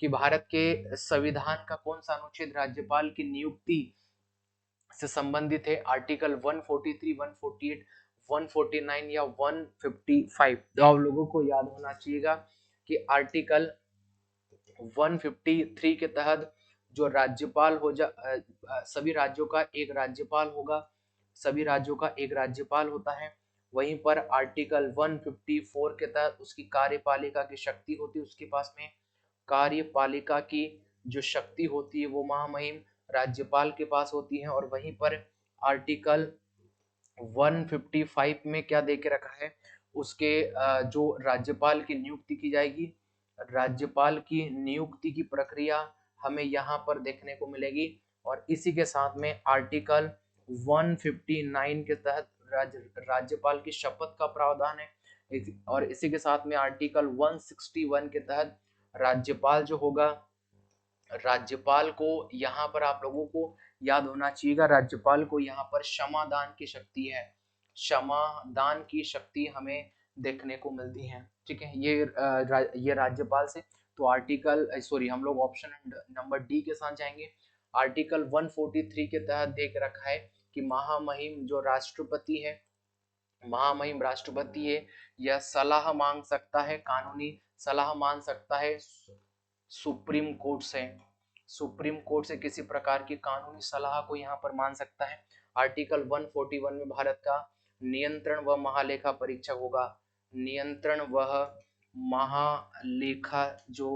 कि भारत के संविधान का कौन सा अनुच्छेद राज्यपाल की नियुक्ति से संबंधित है। आर्टिकल 143, 148, 149 या 155। तो आप लोगों को याद होना चाहिएगा कि आर्टिकल 153 के तहत जो राज्यपाल सभी राज्यों का एक राज्यपाल होगा, सभी राज्यों का एक राज्यपाल होता है। वहीं पर आर्टिकल 154 के तहत उसकी कार्यपालिका की शक्ति होती है, उसके पास में कार्यपालिका की जो शक्ति होती है वो महामहिम राज्यपाल के पास होती है। और वहीं पर आर्टिकल 155 में क्या दे के रखा है, उसके जो राज्यपाल की नियुक्ति की जाएगी, राज्यपाल की नियुक्ति की प्रक्रिया हमें यहाँ पर देखने को मिलेगी। और इसी के साथ में आर्टिकल 159 के तहत राज्यपाल की शपथ का प्रावधान है। और इसी के साथ में आर्टिकल 161 के तहत राज्यपाल जो होगा, राज्यपाल को यहाँ पर आप लोगों को याद होना चाहिएगा, राज्यपाल को यहाँ पर क्षमादान की शक्ति है, क्षमादान की शक्ति हमें देखने को मिलती है। ठीक है, ये राज्यपाल से। तो आर्टिकल सॉरी हम लोग ऑप्शन नंबर डी के साथ जाएंगे। आर्टिकल 143 के तहत देख रखा है कि महामहिम जो राष्ट्रपति है, महामहिम राष्ट्रपति है, यह सलाह मांग सकता है, कानूनी सलाह मांग सकता है सुप्रीम कोर्ट से, सुप्रीम कोर्ट से किसी प्रकार की कानूनी सलाह को यहाँ पर मान सकता है। आर्टिकल 141 में भारत का नियंत्रण व महालेखा परीक्षक होगा, नियंत्रण वह महालेखा जो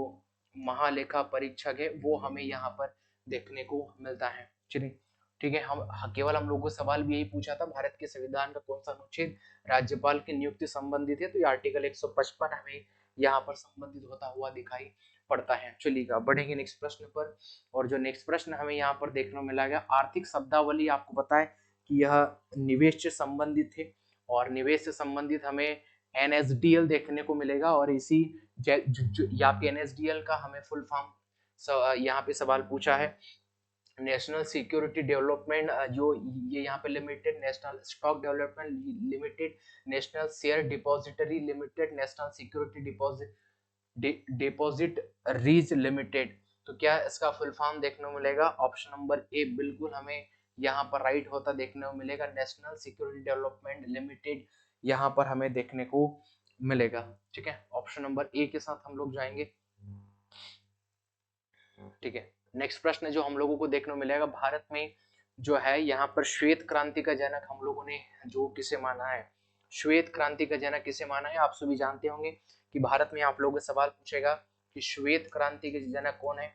महालेखा परीक्षक है वो हमें यहाँ पर देखने को मिलता है। चलिए ठीक है, केवल हम लोगों को सवाल भी यही पूछा था, भारत के संविधान का कौन सा अनुच्छेद राज्यपाल की नियुक्ति संबंधित है, तो ये आर्टिकल 155 हमें यहाँ पर संबंधित होता हुआ दिखाई पड़ता है। चलिएगा, बढ़ेंगे नेक्स्ट प्रश्न पर। और जो नेक्स्ट प्रश्न हमें यहाँ पर देखने को मिला गया, आर्थिक शब्दावली आपको पता है कि यह निवेश से संबंधित है, और निवेश से संबंधित हमें NSDL देखने को मिलेगा। और इसी यहाँ पे NSDL का हमें फुल फॉर्म यहाँ पे सवाल पूछा है, नेशनल सिक्योरिटी डेवलपमेंट, जो ये यहाँ पे limited, national stock development limited, national share depository limited, national security depositories limited. तो क्या इसका फुल फॉर्म देखने को मिलेगा, ऑप्शन नंबर ए बिल्कुल हमें यहाँ पर राइट होता देखने को मिलेगा, नेशनल सिक्योरिटी डेवलपमेंट लिमिटेड यहाँ पर हमें देखने को मिलेगा। ठीक है, ऑप्शन नंबर ए के साथ हम लोग जाएंगे। ठीक है, नेक्स्ट प्रश्न जो हम लोगों को देखने को मिलेगा, भारत में जो है यहाँ पर श्वेत क्रांति का जनक हम लोगों ने जो किसे माना है, श्वेत क्रांति का जनक किसे माना है, आप सभी जानते होंगे कि भारत में आप लोगों से सवाल पूछेगा कि श्वेत क्रांति के जनक कौन है,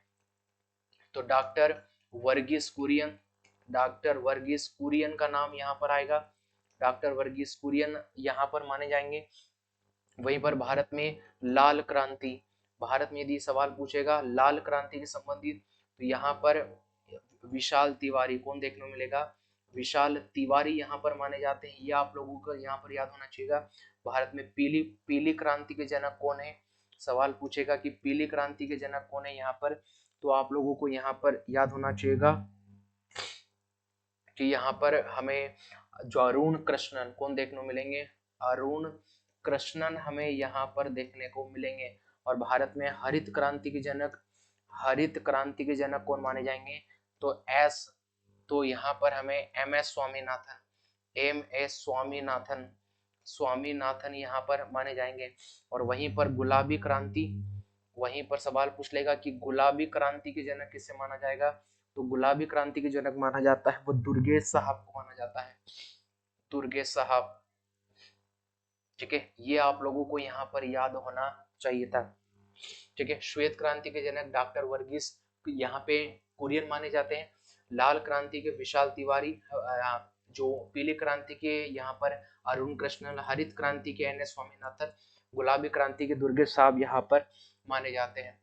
तो डॉक्टर वर्गीस कुरियन, डॉक्टर वर्गीस कुरियन का नाम यहाँ पर आएगा, डॉक्टर वर्गीस कुरियन यहाँ पर माने जाएंगे। वहीं पर भारत में लाल क्रांति, भारत में यदि सवाल पूछेगा लाल क्रांति के संबंधित, तो यहाँ पर विशाल तिवारी कौन देखने को मिलेगा, विशाल तिवारी यहाँ पर माने जाते हैं। ये आप लोगों को यहाँ पर याद होना चाहिए। भारत में पीली क्रांति के जनक कौन है, सवाल पूछेगा कि पीली क्रांति के जनक कौन है यहाँ पर, तो आप लोगों को यहाँ पर याद होना चाहिए कि यहाँ पर हमें जो अरुण कृष्णन कौन देखने को मिलेंगे, अरुण कृष्णन हमें यहाँ पर देखने को मिलेंगे। और भारत में हरित क्रांति के जनक, हरित क्रांति के जनक कौन माने जाएंगे, तो यहाँ पर हमें MS स्वामीनाथन, MS स्वामीनाथन, स्वामीनाथन यहाँ पर माने जाएंगे। और वहीं पर गुलाबी क्रांति, वहीं पर सवाल पूछ लेगा कि गुलाबी क्रांति के जनक किसे माना जाएगा, तो गुलाबी क्रांति के जनक माना जाता है वो दुर्गेश साहब को माना जाता है, दुर्गेश साहब। ठीक है, ये आप लोगों को यहाँ पर याद होना चाहिए था। ठीक है, श्वेत क्रांति के जनक डॉक्टर वर्गीस यहाँ पे कुरियन माने जाते हैं, लाल क्रांति के विशाल तिवारी, जो पीली क्रांति के यहाँ पर अरुण कृष्णन, हरित क्रांति के NS स्वामीनाथन, गुलाबी क्रांति के दुर्गेश साहब यहाँ पर माने जाते हैं।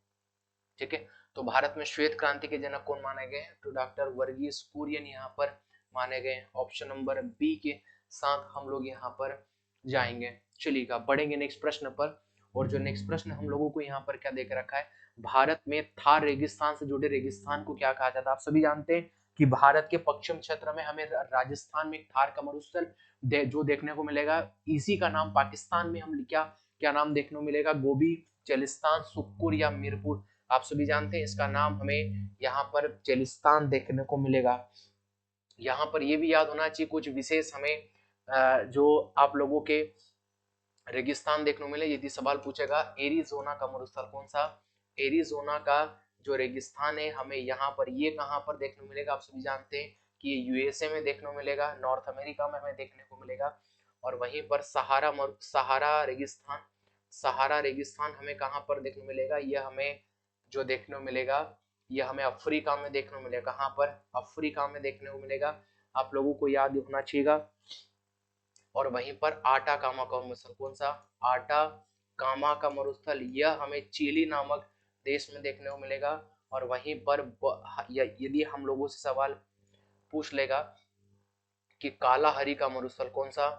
ठीक है, तो भारत में श्वेत क्रांति के जनक कौन माने गए हैं? तो डॉक्टर वर्गीस कुरियन यहाँ पर माने गए। ऑप्शन नंबर बी के साथ हम लोग यहाँ पर जाएंगे। चलिएगा बढ़ेंगे नेक्स्ट प्रश्न पर। और जो नेक्स्ट प्रश्न हम लोगों को यहाँ पर क्या देख रखा है, भारत में थार रेगिस्तान से जुड़े रेगिस्तान को क्या कहा जाता है? आप सभी जानते हैं कि भारत के पश्चिम क्षेत्र में हमें राजस्थान में थार का मरुस्थल जो देखने को मिलेगा। इसी का नाम पाकिस्तान में हम क्या क्या नाम देखने को मिलेगा? गोबी, चेलिस्तान, सुक्कुर या मीरपुर। आप सभी जानते हैं इसका नाम हमें यहाँ पर चेलिस्तान देखने को मिलेगा। यहाँ पर यह भी याद होना चाहिए कुछ विशेष हमें जो आप लोगों के रेगिस्तान देखने को मिले। यदि सवाल पूछेगा एरिजोना का मरुस्थल कौन सा? एरिजोना का जो रेगिस्तान है हमें यहाँ पर ये कहाँ पर देखने को मिलेगा? आप सभी जानते हैं कि ये यूएसए में देखने को मिलेगा, नॉर्थ अमेरिका में हमें देखने को मिलेगा। और वहीं पर सहारा रेगिस्तान हमें कहाँ पर देखने को मिलेगा? यह हमें जो देखने को मिलेगा यह हमें अफ्रीका में देखने को मिलेगा। कहाँ पर? अफ्रीका में देखने को मिलेगा। आप लोगों को याद होना चाहिए। और वहीं पर आटा कामा का मरुस्थल कौन सा? आटा कामा का मरुस्थल यह हमें चिली नामक देश में देखने को मिलेगा। और वहीं पर यदि हम लोगों से सवाल पूछ लेगा कि काला हरी का मरुस्थल कौन सा?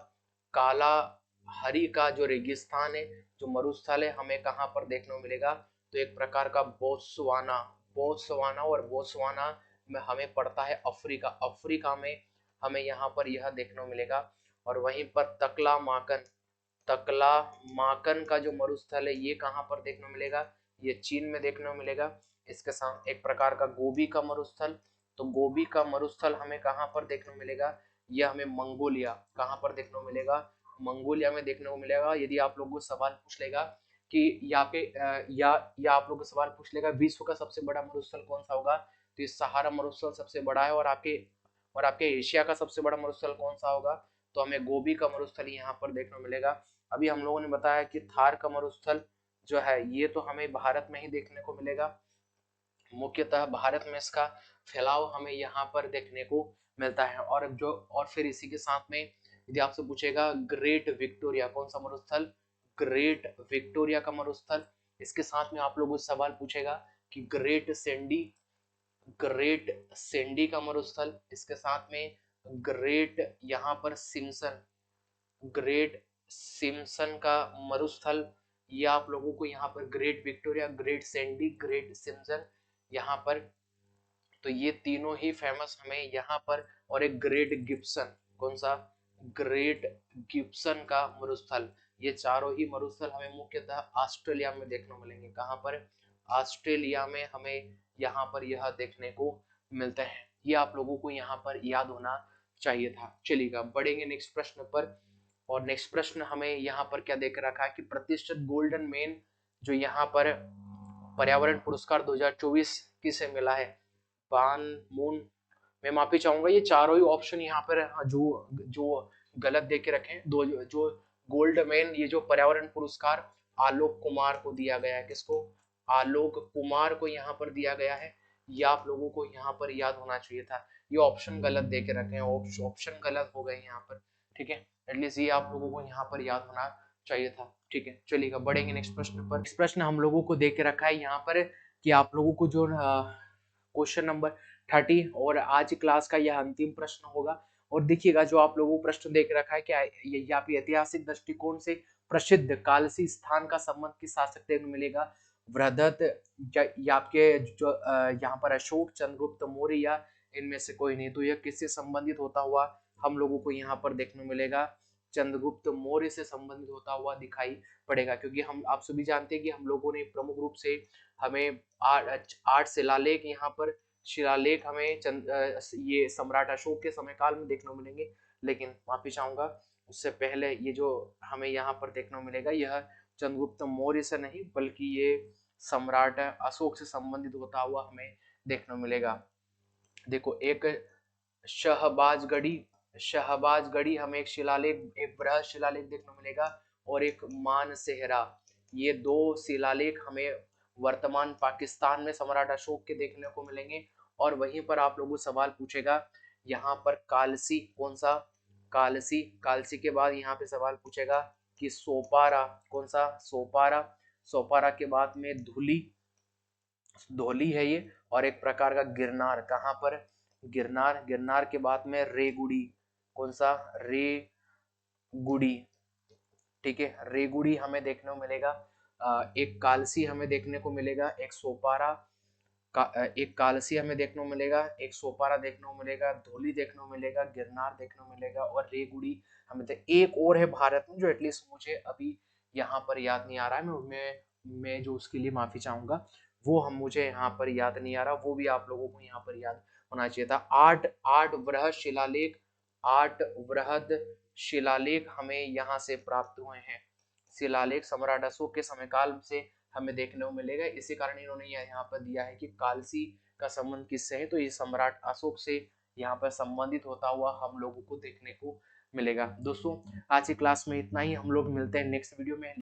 काला हरी का जो रेगिस्तान है, जो मरुस्थल है, हमें कहां पर देखने को मिलेगा? तो एक प्रकार का बोत्सवाना, और बोत्सवाना में हमें पड़ता है अफ्रीका। अफ्रीका में हमें यहाँ पर यह देखने को मिलेगा। और वहीं पर तकला माकन का जो मरुस्थल है ये कहाँ पर देखने को मिलेगा? ये चीन में देखने को मिलेगा। इसके साथ एक प्रकार का गोबी का मरुस्थल, तो गोबी का मरुस्थल हमें कहाँ पर देखने को मिलेगा? यह हमें मंगोलिया, कहाँ पर देखने को मिलेगा? मंगोलिया में देखने को मिलेगा। यदि आप लोगों को सवाल पूछ लेगा कि या आप लोगों को सवाल पूछ लेगा विश्व का सबसे बड़ा मरुस्थल कौन सा होगा, तो ये सहारा मरुस्थल सबसे बड़ा है। और आपके एशिया का सबसे बड़ा मरुस्थल कौन सा होगा? तो हमें गोबी का मरुस्थल यहाँ पर देखने को मिलेगा। अभी हम लोगों ने बताया कि थार का मरुस्थल जो है ये तो हमें भारत में ही देखने को मिलेगा। मुख्यतः भारत में इसका फैलाव हमें यहाँ पर देखने को मिलता है। और फिर इसी के साथ में यदि आपसे पूछेगा ग्रेट विक्टोरिया कौन सा मरुस्थल? ग्रेट विक्टोरिया का मरुस्थल। इसके साथ में आप लोगों से सवाल पूछेगा कि ग्रेट सेंडी का मरुस्थल। इसके साथ में ग्रेट यहाँ पर ग्रेट सिम्सन का मरुस्थल। ये आप लोगों को यहाँ पर great Victoria, great Sandy, great Simpson यहाँ पर, तो ये तीनों ही फेमस हमें यहाँ पर। और एक ग्रेट गिब्सन, कौन सा? ग्रेट गिब्सन का मरुस्थल। ये चारों ही मरुस्थल हमें मुख्यतः ऑस्ट्रेलिया में देखने को मिलेंगे। कहाँ पर? ऑस्ट्रेलिया में हमें यहाँ पर यह देखने को मिलते हैं। ये आप लोगों को यहाँ पर याद होना चाहिए था। चलिएगा बढ़ेंगे नेक्स्ट प्रश्न पर। और नेक्स्ट प्रश्न हमें यहाँ पर क्या देख रखा है कि प्रतिष्ठित गोल्डन मैन जो यहाँ पर पर्यावरण पुरस्कार 2024 किसे मिला है? पान मून। मैं माफी चाहूंगा ये चारों ही ऑप्शन यहाँ पर जो जो गलत दे के रखे हैं। दो जो गोल्ड मैन ये जो पर्यावरण पुरस्कार आलोक कुमार को दिया गया है। किसको? आलोक कुमार को यहाँ पर दिया गया है। ये आप लोगों को यहाँ पर याद होना चाहिए था। ये ऑप्शन गलत दे के रखे हैं, ऑप्शन गलत हो गए यहाँ पर। ठीक है, एटलीस्ट ये आप लोगों को यहाँ पर याद होना चाहिए था। ठीक है, चलिएगा बढ़ेंगे नेक्स्ट प्रश्न पर। नेक्स्ट प्रश्न हम लोगों को दे के रखा है यहाँ पर कि आप लोगों को जो क्वेश्चन नंबर 30 और आज क्लास का यह अंतिम प्रश्न होगा। और देखिएगा जो आप लोगों को प्रश्न देख रखा है क्या ये आप ऐतिहासिक दृष्टिकोण से प्रसिद्ध कालसी स्थान का संबंध किस शासक से मिलेगा? बृहदत्त या आपके जो यहाँ पर अशोक, चंद्रगुप्त मौर्य या इनमें से कोई नहीं। तो यह किससे संबंधित होता हुआ हम लोगों को यहाँ पर देखने को मिलेगा? चंद्रगुप्त मौर्य से संबंधित होता हुआ दिखाई पड़ेगा। क्योंकि आप सभी जानते हैं कि हम लोगों ने प्रमुख रूप से हमें 8 शिलालेख यहाँ पर शिलालेख हमें ये सम्राट अशोक के समय काल में देखने को मिलेंगे। लेकिन माफी चाहूंगा उससे पहले ये जो हमें यहाँ पर देखने को मिलेगा यह चंद्रगुप्त मौर्य से नहीं बल्कि ये सम्राट अशोक से संबंधित होता हुआ हमें देखने को मिलेगा। देखो एक शहबाजगढ़ी हमें एक बृहद शिलालेख देखने को मिलेगा। और एक मानसेहरा, ये दो शिलालेख हमें वर्तमान पाकिस्तान में सम्राट अशोक के देखने को मिलेंगे। और वहीं पर आप लोगों को सवाल पूछेगा यहाँ पर कालसी कौन सा? कालसी के बाद यहाँ पे सवाल पूछेगा कि सोपारा कौन सा? सोपारा के बाद में धौली है ये, और एक प्रकार का गिरनार, कहाँ पर, गिरनार। गिरनार के बाद में रेगुड़ी, कौन सा, रेगुड़ी, ठीक है, रेगुड़ी हमें देखने को मिलेगा। एक कालसी हमें देखने को मिलेगा, एक सोपारा एक कालसी हमें देखने को मिलेगा, एक सोपारा देखने को मिलेगा, धौली देखने को मिलेगा, गिरनार देखने को मिलेगा, और रेगुड़ी हमें एक और है भारत में जो एटलीस्ट मुझे अभी यहाँ पर याद नहीं आ रहा है, मैं जो उसके लिए माफी चाहूंगा, वो हम मुझे यहाँ पर याद नहीं आ रहा, वो भी आप लोगों को यहाँ पर याद होना चाहिए था। आठ आठ वृहद शिलालेख, 8 वृहद शिलालेख हमें यहाँ से प्राप्त हुए हैं। शिलालेख सम्राट अशोक के समयकाल से हमें देखने को मिलेगा, इसी कारण इन्होंने यहाँ पर दिया है कि कालसी का संबंध किससे है, तो ये सम्राट अशोक से यहाँ पर संबंधित होता हुआ हम लोगों को देखने को मिलेगा। दोस्तों आज की क्लास में इतना ही, हम लोग मिलते हैं नेक्स्ट वीडियो में।